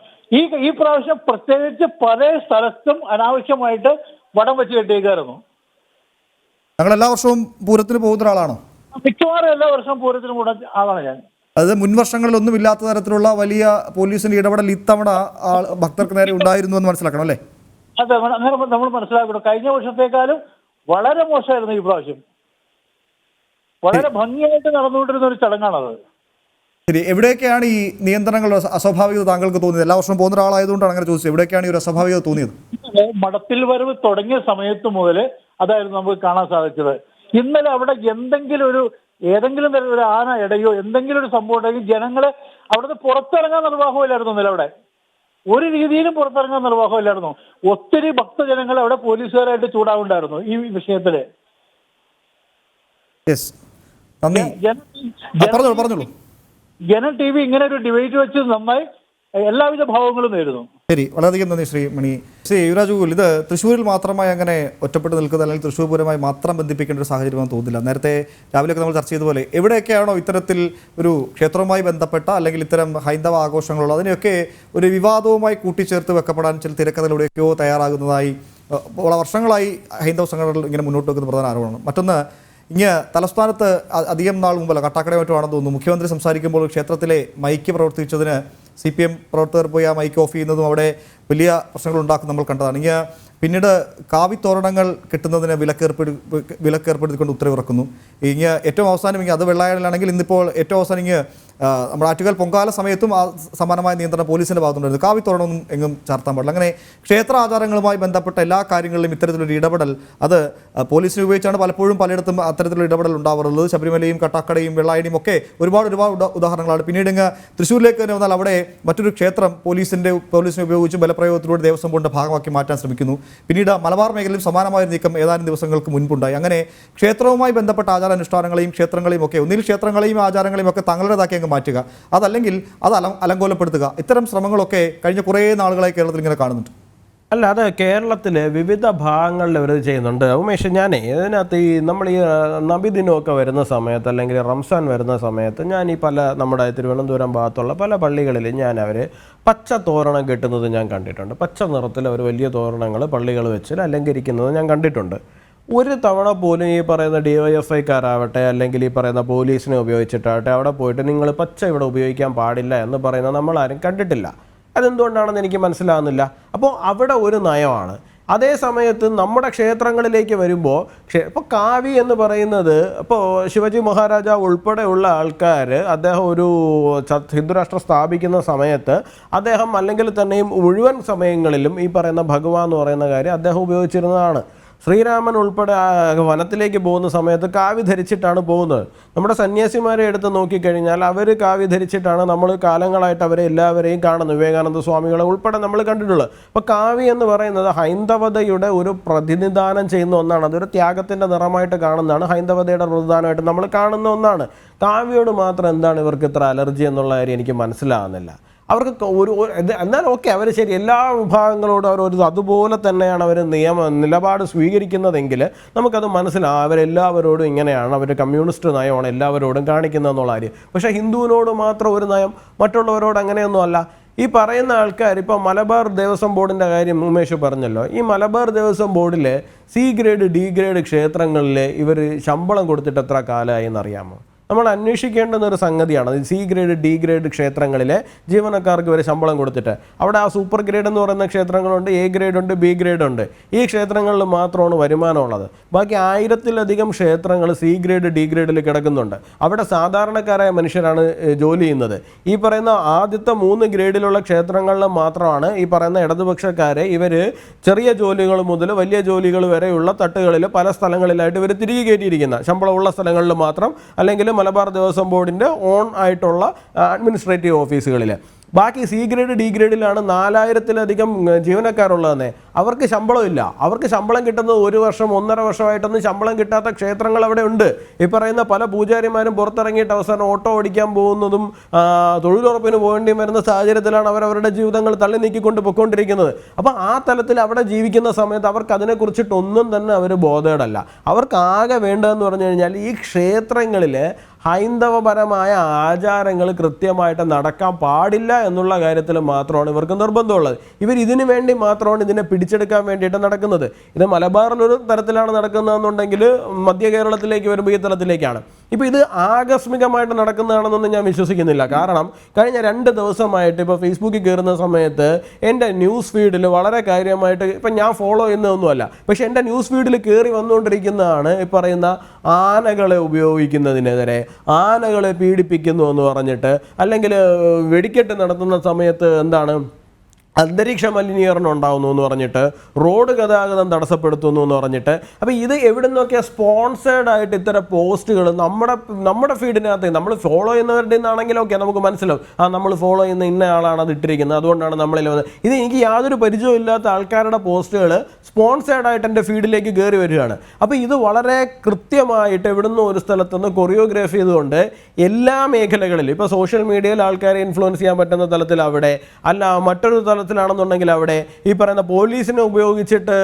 ഈ പ്രാവശ്യം പ്രത്യേകിച്ച് പല സ്ഥലത്തും അനാവശ്യമായിട്ട് വടം വെച്ച് കെട്ടിയേക്കായിരുന്നു. ഞങ്ങൾ എല്ലാ വർഷവും പൂരത്തിന് പോകുന്ന ഒരാളാണോ? മിക്കവാറും എല്ലാ വർഷവും പൂരത്തിന് പോകുന്ന ആളാണ് ഞാൻ. അത് മുൻ വർഷങ്ങളിലൊന്നും ഇല്ലാത്ത തരത്തിലുള്ള വലിയ പോലീസിന്റെ ഇടപെടൽ ഇത്തവണ ഭക്തർക്ക് നേരെ ഉണ്ടായിരുന്നു എന്ന് മനസ്സിലാക്കണം അല്ലേ? അതെ, അങ്ങനെ നമ്മൾ മനസ്സിലാക്കണം. കഴിഞ്ഞ വർഷത്തേക്കാളും വളരെ മോശമായിരുന്നു ഈ പ്രാവശ്യം. വളരെ ഭംഗിയായിട്ട് നടന്നുകൊണ്ടിരുന്ന ഒരു ചടങ്ങാണത്. ശരി, എവിടെയൊക്കെയാണ് ഈ നിയന്ത്രണങ്ങളുടെ അസ്വാഭാവികത താങ്കൾക്ക് തോന്നിയത്? എല്ലാ വർഷവും പോകുന്ന ഒരാളായതുകൊണ്ടാണ് അങ്ങനെ ചോദിച്ചത്. എവിടെയൊക്കെയാണ് ഈ ഒരു അസ്വാഭാവികത തോന്നിയത്? മടത്തിൽ വരവ് തുടങ്ങിയ സമയത്ത് മുതൽ അതായിരുന്നു നമുക്ക് കാണാൻ സാധിച്ചത്. ഇന്നലെ അവിടെ ഏതെങ്കിലും തരം ഒരു ആന ഇടയോ എന്തെങ്കിലും ഒരു സംഭവം ഉണ്ടെങ്കിൽ ജനങ്ങളെ അവിടുന്ന് പുറത്തിറങ്ങാൻ നിർവാഹമില്ലായിരുന്നു. ഇന്നലെ അവിടെ ഒരു രീതിയിലും പുറത്തിറങ്ങാൻ നിർവാഹമില്ലായിരുന്നു. ഒത്തിരി ഭക്തജനങ്ങൾ അവിടെ പോലീസുകാരായിട്ട് ചൂടാവുണ്ടായിരുന്നു ഈ വിഷയത്തില്. ജനം TV ഇങ്ങനെ ഒരു ഡിബേറ്റ് വെച്ച് നന്നായി എല്ലാവിധ ഭാവങ്ങളും നേരുന്നു. ശരി, വളരെയധികം നന്ദി ശ്രീ മണി. ശ്രീ യുവരാജ്, ഇത് തൃശ്ശൂരിൽ മാത്രമായി അങ്ങനെ ഒറ്റപ്പെട്ട് നിൽക്കുന്നത് അല്ലെങ്കിൽ തൃശ്ശൂർ പൂരമായി മാത്രം ബന്ധിപ്പിക്കേണ്ട ഒരു സാഹചര്യമാണെന്ന് തോന്നുന്നില്ല. നേരത്തെ രാവിലെയൊക്കെ നമ്മൾ ചർച്ച ചെയ്തതുപോലെ എവിടെയൊക്കെയാണോ ഇത്തരത്തിൽ ഒരു ക്ഷേത്രവുമായി ബന്ധപ്പെട്ട അല്ലെങ്കിൽ ഇത്തരം ഹൈന്ദവ ആഘോഷങ്ങളുള്ള അതിനെയൊക്കെ ഒരു വിവാദവുമായി കൂട്ടിച്ചേർത്ത് വെക്കപ്പെടാൻ ചില തിരക്കഥയിലൂടെയൊക്കെയോ തയ്യാറാകുന്നതായി വർഷങ്ങളായി ഹൈന്ദവ സംഘടനകൾ ഇങ്ങനെ മുന്നോട്ട് വെക്കുന്ന പ്രധാന ആരോപണം. മറ്റൊന്ന്, തലസ്ഥാനത്ത് അധികം നാൾ മുമ്പല്ല, കട്ടാക്കട മറ്റുമാണെന്ന് തോന്നുന്നു, മുഖ്യമന്ത്രി സംസാരിക്കുമ്പോൾ ക്ഷേത്രത്തിലെ മൈക്ക് പ്രവർത്തിച്ചതിന് CPM പ്രവർത്തകർ പോയി ആ മൈക്ക് ഓഫ് ചെയ്യുന്നതും അവിടെ വലിയ പ്രശ്നങ്ങൾ ഉണ്ടാക്കും നമ്മൾ കണ്ടതാണ്. പിന്നീട് കാവിത്തോരണങ്ങൾ കിട്ടുന്നതിന് വിലക്കേർപ്പെടുത്തിക്കൊണ്ട് ഉത്തരവിറക്കുന്നു. ഏറ്റവും അവസാനം അത് വെള്ളായണിലാണെങ്കിൽ ഇന്നിപ്പോൾ ഏറ്റവും അവസാനം നമ്മുടെ ആറ്റുകാൽ പൊങ്കാല സമയത്തും ആ സമാനമായ നിയന്ത്രണം പോലീസിൻ്റെ ഭാഗത്തുണ്ടായിരുന്നു. കാവിത്തോരണമൊന്നും എങ്ങും ചാർത്താൻ പാടില്ല. അങ്ങനെ ക്ഷേത്ര ആചാരങ്ങളുമായി ബന്ധപ്പെട്ട എല്ലാ കാര്യങ്ങളിലും ഇത്തരത്തിലൊരു ഇടപെടൽ അത് പോലീസിനെ ഉപയോഗിച്ചാണ് പലപ്പോഴും പലയിടത്തും അത്തരത്തിലുള്ള ഇടപെടൽ ഉണ്ടാവാറുള്ളത്. ശബരിമലയും കട്ടാക്കടയും വെള്ളായണിയും ഒക്കെ ഒരുപാട് ഉദാഹരണങ്ങളാണ്. പിന്നീട് തൃശ്ശൂരിലേക്ക് തന്നെ വന്നാൽ അവിടെ മറ്റൊരു ക്ഷേത്രം പോലീസിനെ ഉപയോഗിച്ചും ബലപ്രയോഗത്തിലൂടെ ദേവസ്വം ബോർഡിന്റെ ഭാഗമാക്കി മാറ്റാൻ ശ്രമിക്കുന്നു. പിന്നീട് മലബാർ മേഖലയിൽ സമാനമായ നീക്കം ഏതാനും ദിവസങ്ങൾക്ക് മുൻപുണ്ടായി. അങ്ങനെ ക്ഷേത്രവുമായി ബന്ധപ്പെട്ട ആചാരാനുഷ്ഠാനങ്ങളെയും ക്ഷേത്രങ്ങളെയും ഒക്കെ ഒന്നിൽ ക്ഷേത്രങ്ങളെയും ആചാരങ്ങളെയും ഒക്കെ തങ്ങളുടേതാക്കി അങ്ങ് മാറ്റുക, അതല്ലെങ്കിൽ അത് അലങ്കോലപ്പെടുത്തുക, ഇത്തരം ശ്രമങ്ങളൊക്കെ കഴിഞ്ഞ കുറേ നാളുകളായി കേരളത്തിൽ ഇങ്ങനെ കാണുന്നുണ്ട്. അല്ല, അത് കേരളത്തിലെ വിവിധ ഭാഗങ്ങളിൽ ഇവർ ചെയ്യുന്നുണ്ട്. ഉമേഷ്, ഇതിനകത്ത് നമ്മൾ ഈ നബിദിനമൊക്കെ വരുന്ന സമയത്ത് അല്ലെങ്കിൽ റംസാൻ വരുന്ന സമയത്ത് ഞാൻ ഈ നമ്മുടെ തിരുവനന്തപുരം ഭാഗത്തുള്ള പല പള്ളികളിൽ അവർ പച്ച തോരണം കെട്ടുന്നത് ഞാൻ കണ്ടിട്ടുണ്ട്. പച്ച നിറത്തിൽ അവർ വലിയ തോരണങ്ങൾ പള്ളികൾ വെച്ച് അലങ്കരിക്കുന്നത് ഞാൻ കണ്ടിട്ടുണ്ട്. ഒരു തവണ പോലും ഈ പറയുന്ന DYFIക്കാരാവട്ടെ അല്ലെങ്കിൽ ഈ പറയുന്ന പോലീസിനെ ഉപയോഗിച്ചിട്ടാവട്ടെ അവിടെ പോയിട്ട് നിങ്ങൾ പച്ച ഇവിടെ ഉപയോഗിക്കാൻ പാടില്ല എന്ന് പറയുന്ന നമ്മളാരും കണ്ടിട്ടില്ല. അതെന്തുകൊണ്ടാണെന്ന് എനിക്ക് മനസ്സിലാകുന്നില്ല. അപ്പോൾ അവിടെ ഒരു നയമാണ്. അതേ സമയത്ത് നമ്മുടെ ക്ഷേത്രങ്ങളിലേക്ക് വരുമ്പോൾ ഇപ്പോൾ കാവി എന്ന് പറയുന്നത് ഇപ്പോൾ ശിവജി മഹാരാജാവ് ഉൾപ്പെടെയുള്ള ആൾക്കാർ അദ്ദേഹം ഒരു ഹിന്ദുരാഷ്ട്രം സ്ഥാപിക്കുന്ന സമയത്ത് അദ്ദേഹം അല്ലെങ്കിൽ തന്നെയും മുഴുവൻ സമയങ്ങളിലും ഈ പറയുന്ന ഭഗവാൻ എന്ന് പറയുന്ന കാര്യം അദ്ദേഹം ഉപയോഗിച്ചിരുന്നതാണ്. ശ്രീരാമൻ ഉൾപ്പെടെ വനത്തിലേക്ക് പോകുന്ന സമയത്ത് കാവി ധരിച്ചിട്ടാണ് പോകുന്നത്. നമ്മുടെ സന്യാസിമാരെ എടുത്ത് നോക്കിക്കഴിഞ്ഞാൽ അവർ കാവി ധരിച്ചിട്ടാണ് നമ്മൾ കാലങ്ങളായിട്ട് അവരെ എല്ലാവരെയും കാണുന്നത്. വിവേകാനന്ദ സ്വാമികളെ ഉൾപ്പെടെ നമ്മൾ കണ്ടിട്ടുള്ളത്. അപ്പോൾ കാവി എന്ന് പറയുന്നത് ഹൈന്ദവതയുടെ ഒരു പ്രതിനിധാനം ചെയ്യുന്ന ഒന്നാണ്. അതൊരു ത്യാഗത്തിൻ്റെ നിറമായിട്ട് കാണുന്നതാണ്. ഹൈന്ദവതയുടെ പ്രതിനിധാനമായിട്ട് നമ്മൾ കാണുന്ന ഒന്നാണ്. കാവിയോട് മാത്രം എന്താണ് ഇവർക്ക് ഇത്ര അലർജി എന്നുള്ള കാര്യം എനിക്ക് മനസ്സിലാകുന്നില്ല. അവർക്ക് എന്നാൽ ഓക്കെ, അവർ ശരി എല്ലാ വിഭാഗങ്ങളോടും അവർ അതുപോലെ തന്നെയാണ് അവർ നിലപാട് സ്വീകരിക്കുന്നതെങ്കിൽ നമുക്കത് മനസ്സിലാവും. അവരെല്ലാവരോടും ഇങ്ങനെയാണ്, അവർ കമ്മ്യൂണിസ്റ്റ് നയമാണ് എല്ലാവരോടും കാണിക്കുന്നതെന്നുള്ള കാര്യം. പക്ഷേ ഹിന്ദുവിനോട് മാത്രം ഒരു നയം, മറ്റുള്ളവരോട് അങ്ങനെയൊന്നുമല്ല. ഈ പറയുന്ന ആൾക്കാർ ഇപ്പോൾ മലബാർ ദേവസ്വം ബോർഡിൻ്റെ കാര്യം ഉമേഷ് പറഞ്ഞല്ലോ. ഈ മലബാർ ദേവസ്വം ബോർഡിൽ C ഗ്രേഡ് D ഗ്രേഡ് ക്ഷേത്രങ്ങളിൽ ഇവർ ശമ്പളം കൊടുത്തിട്ട് എത്ര കാലമായി എന്നറിയാമോ? നമ്മൾ അന്വേഷിക്കേണ്ടുന്ന ഒരു സംഗതിയാണ്. C ഗ്രേഡ് D ഗ്രേഡ് ക്ഷേത്രങ്ങളിലെ ജീവനക്കാർക്ക് വരെ ശമ്പളം കൊടുത്തിട്ട് അവിടെ ആ സൂപ്പർ ഗ്രേഡ് എന്ന് പറയുന്ന ക്ഷേത്രങ്ങളുണ്ട്, A ഗ്രേഡ് ഉണ്ട്, B ഗ്രേഡ് ഉണ്ട്. ഈ ക്ഷേത്രങ്ങളിൽ മാത്രമാണ് വരുമാനമുള്ളത്. ബാക്കി 1000-ലധികം ക്ഷേത്രങ്ങൾ C ഗ്രേഡ് D ഗ്രേഡിൽ കിടക്കുന്നുണ്ട്. അവിടെ സാധാരണക്കാരായ മനുഷ്യരാണ് ജോലി ചെയ്യുന്നത്. ഈ പറയുന്ന ആദ്യത്തെ 3 ഗ്രേഡിലുള്ള ക്ഷേത്രങ്ങളിൽ മാത്രമാണ് ഈ പറയുന്ന ഇടതുപക്ഷക്കാരെ ഇവർ ചെറിയ ജോലികൾ മുതൽ വലിയ ജോലികൾ വരെയുള്ള തട്ടുകളിൽ പല സ്ഥലങ്ങളിലായിട്ട് ഇവർ തിരികെ കയറ്റിയിരിക്കുന്നത്. ശമ്പളമുള്ള സ്ഥലങ്ങളിൽ മാത്രം, അല്ലെങ്കിൽ മലബാർ ദേവസ്വം ബോർഡിൻ്റെ ഓൺ ആയിട്ടുള്ള അഡ്മിനിസ്ട്രേറ്റീവ് ഓഫീസുകളിൽ. ബാക്കി C ഗ്രേഡ് D ഗ്രേഡിലാണ് 4000-ലധികം ജീവനക്കാരുള്ളതെന്നേ. അവർക്ക് ശമ്പളമില്ല. അവർക്ക് ശമ്പളം കിട്ടുന്നത് 1 വർഷം 1.5 വർഷമായിട്ടൊന്നും ശമ്പളം കിട്ടാത്ത ക്ഷേത്രങ്ങൾ അവിടെ ഉണ്ട്. ഈ പറയുന്ന പല പൂജാരിമാരും പുറത്തിറങ്ങിയിട്ട് അവസാനം ഓട്ടോ ഓടിക്കാൻ പോകുന്നതും തൊഴിലുറപ്പിന് പോകേണ്ടി വരുന്ന സാഹചര്യത്തിലാണ് അവരവരുടെ ജീവിതങ്ങൾ തള്ളി നീക്കിക്കൊണ്ട് പൊയ്ക്കൊണ്ടിരിക്കുന്നത്. അപ്പോൾ ആ തലത്തിൽ അവിടെ ജീവിക്കുന്ന സമയത്ത് അവർക്ക് അതിനെക്കുറിച്ചിട്ടൊന്നും തന്നെ അവർ ബോധേഡല്ല. അവർക്ക് ആകെ വേണ്ടതെന്ന് പറഞ്ഞു കഴിഞ്ഞാൽ ഈ ക്ഷേത്രങ്ങളിൽ ഹൈന്ദവപരമായ ആചാരങ്ങൾ കൃത്യമായിട്ട് നടക്കാൻ പാടില്ല എന്നുള്ള കാര്യത്തിൽ മാത്രമാണ് ഇവർക്ക് നിർബന്ധമുള്ളത്. ഇതിനു വേണ്ടി മാത്രമാണ് ഇതിനെ പിടിച്ചെടുക്കാൻ വേണ്ടിയിട്ട് നടക്കുന്നത്. ഇത് മലബാറിലൊരു തരത്തിലാണ് നടക്കുന്നതെന്നുണ്ടെങ്കിൽ മധ്യ കേരളത്തിലേക്ക് വരുമ്പോൾ ഈ തലത്തിലേക്കാണ്. ഇപ്പോൾ ഇത് ആകസ്മികമായിട്ട് നടക്കുന്നതാണെന്നൊന്നും ഞാൻ വിശ്വസിക്കുന്നില്ല. കാരണം കഴിഞ്ഞ 2 ദിവസമായിട്ട് ഇപ്പോൾ ഫേസ്ബുക്കിൽ കയറുന്ന സമയത്ത് എൻ്റെ ന്യൂസ് ഫീഡിൽ വളരെ കാര്യമായിട്ട്, ഇപ്പം ഞാൻ ഫോളോ ചെയ്യുന്നതൊന്നുമല്ല, പക്ഷേ എൻ്റെ ന്യൂസ് ഫീഡിൽ കയറി വന്നുകൊണ്ടിരിക്കുന്നതാണ് ഈ പറയുന്ന ആനകളെ ഉപയോഗിക്കുന്നതിനെതിരെ, ആനകളെ പീഡിപ്പിക്കുന്നു എന്ന് പറഞ്ഞിട്ട്, അല്ലെങ്കിൽ വെടിക്കെട്ട് നടത്തുന്ന സമയത്ത് എന്താണ് അന്തരീക്ഷ മലിനീകരണം ഉണ്ടാകുന്നു എന്ന് പറഞ്ഞിട്ട്, റോഡ് ഗതാഗതം തടസ്സപ്പെടുത്തുന്നു എന്ന് പറഞ്ഞിട്ട്. അപ്പോൾ ഇത് എവിടെ നിന്നൊക്കെ സ്പോൺസേഡ് ആയിട്ട് ഇത്തരം പോസ്റ്റുകൾ നമ്മുടെ ഫീഡിനകത്ത് നമ്മൾ ഫോളോ ചെയ്യുന്നവരുടെ നിന്നാണെങ്കിലും ഓക്കെ നമുക്ക് മനസ്സിലാവും, നമ്മൾ ഫോളോ ചെയ്യുന്ന ഇന്ന ആളാണ് അത് ഇട്ടിരിക്കുന്നത്, അതുകൊണ്ടാണ് നമ്മളിൽ വന്നത്. ഇത് എനിക്ക് യാതൊരു പരിചയവും ഇല്ലാത്ത ആൾക്കാരുടെ പോസ്റ്റുകൾ സ്പോൺസേഡ് ആയിട്ട് എൻ്റെ ഫീഡിലേക്ക് കയറി വരികയാണ്. അപ്പോൾ ഇത് വളരെ കൃത്യമായിട്ട് എവിടുന്ന് ഒരു സ്ഥലത്തുനിന്ന് കൊറിയോഗ്രാഫി ചെയ്തുകൊണ്ട് എല്ലാ മേഖലകളിലും, ഇപ്പോൾ സോഷ്യൽ മീഡിയയിൽ ആൾക്കാരെ ഇൻഫ്ലുവൻസ് ചെയ്യാൻ പറ്റുന്ന തലത്തിൽ അവിടെ, അല്ല മറ്റൊരു തലത്തിലാണെന്നുണ്ടെങ്കിൽ അവിടെ, ഈ പറയുന്ന പോലീസിനെ ഉപയോഗിച്ചിട്ട്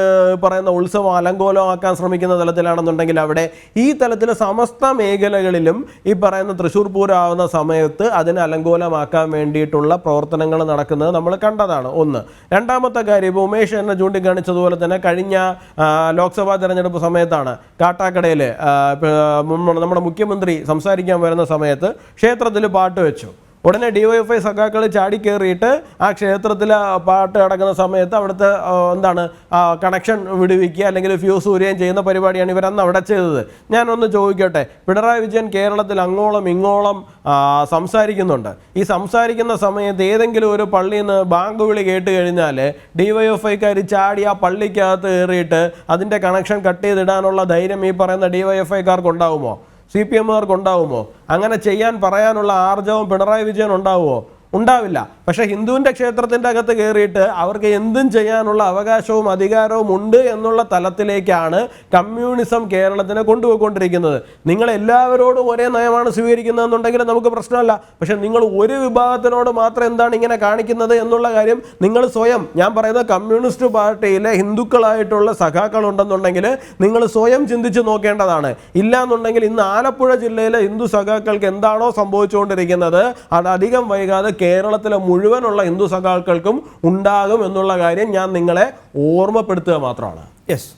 പറയുന്ന ഉത്സവം അലങ്കോലമാക്കാൻ ശ്രമിക്കുന്ന തലത്തിലാണെന്നുണ്ടെങ്കിൽ അവിടെ, ഈ തലത്തിൽ സമസ്ത മേഖലകളിലും ഈ പറയുന്ന തൃശ്ശൂർ പൂരം ആവുന്ന സമയത്ത് അതിനെ അലങ്കോലമാക്കാൻ വേണ്ടിയിട്ടുള്ള പ്രവർത്തനങ്ങൾ നടക്കുന്നത് നമ്മൾ കണ്ടതാണ്. ഒന്ന്. രണ്ടാമത്തെ കാര്യം, ഇപ്പോൾ ഉമേഷ് എന്നെ ചൂണ്ടിക്കാണിച്ചതുപോലെ തന്നെ കഴിഞ്ഞ ലോക്സഭാ തെരഞ്ഞെടുപ്പ് സമയത്താണ് കാട്ടാക്കടയിൽ നമ്മുടെ മുഖ്യമന്ത്രി സംസാരിക്കാൻ വരുന്ന സമയത്ത് ക്ഷേത്രത്തിൽ പാട്ട് വെച്ചു. ഉടനെ DYFI സഖാക്കൾ ചാടിക്കേറിയിട്ട് ആ ക്ഷേത്രത്തിൽ പാട്ട് നടക്കുന്ന സമയത്ത് അവിടുത്തെ കണക്ഷൻ വിടുവിക്കുക അല്ലെങ്കിൽ ഫ്യൂസ് ഊരുകയും ചെയ്യുന്ന പരിപാടിയാണ് ഇവരന്ന് അവിടെ ചെയ്തത്. ഞാനൊന്ന് ചോദിക്കട്ടെ, പിണറായി വിജയൻ കേരളത്തിൽ അങ്ങോളം ഇങ്ങോളം സംസാരിക്കുന്നുണ്ട്. ഈ സംസാരിക്കുന്ന സമയത്ത് ഏതെങ്കിലും ഒരു പള്ളിയിൽ നിന്ന് ബാങ്ക് വിളി കേട്ട് കഴിഞ്ഞാൽ DYFIക്കാർ ചാടി ആ പള്ളിക്കകത്ത് കയറിയിട്ട് അതിൻ്റെ കണക്ഷൻ കട്ട് ചെയ്തിടാനുള്ള ധൈര്യം ഈ പറയുന്ന DYFIക്കാർക്ക് ഉണ്ടാവുമോ? CPMകാർക്ക് ഉണ്ടാവുമോ? അങ്ങനെ ചെയ്യാൻ പറയാനുള്ള ആർജവം പിണറായി വിജയൻ ഉണ്ടാവുമോ? ഉണ്ടാവില്ല. പക്ഷേ ഹിന്ദുവിൻ്റെ ക്ഷേത്രത്തിൻ്റെ അകത്ത് കയറിയിട്ട് അവർക്ക് എന്തും ചെയ്യാനുള്ള അവകാശവും അധികാരവും ഉണ്ട് എന്നുള്ള തലത്തിലേക്കാണ് കമ്മ്യൂണിസം കേരളത്തിനെ കൊണ്ടുപോയിക്കൊണ്ടിരിക്കുന്നത്. നിങ്ങൾ എല്ലാവരോടും ഒരേ നയമാണ് സ്വീകരിക്കുന്നതെന്നുണ്ടെങ്കിൽ നമുക്ക് പ്രശ്നമല്ല. പക്ഷേ നിങ്ങൾ ഒരു വിഭാഗത്തിനോട് മാത്രം എന്താണ് ഇങ്ങനെ കാണിക്കുന്നത് എന്നുള്ള കാര്യം നിങ്ങൾ സ്വയം, ഞാൻ പറയുന്നത് കമ്മ്യൂണിസ്റ്റ് പാർട്ടിയിലെ ഹിന്ദുക്കളായിട്ടുള്ള സഖാക്കളുണ്ടെന്നുണ്ടെങ്കിൽ നിങ്ങൾ സ്വയം ചിന്തിച്ച് നോക്കേണ്ടതാണ്. ഇല്ലാന്നുണ്ടെങ്കിൽ ഇന്ന് ആലപ്പുഴ ജില്ലയിലെ ഹിന്ദു സഖാക്കൾക്ക് എന്താണോ സംഭവിച്ചുകൊണ്ടിരിക്കുന്നത് അത് അധികം വൈകാതെ കേരളത്തിലെ മുഴുവനുള്ള ഹിന്ദു സഖാക്കൾക്കും ഉണ്ടാകും എന്നുള്ള കാര്യം ഞാൻ നിങ്ങളെ ഓർമ്മപ്പെടുത്തുക മാത്രമാണ്. യെസ്.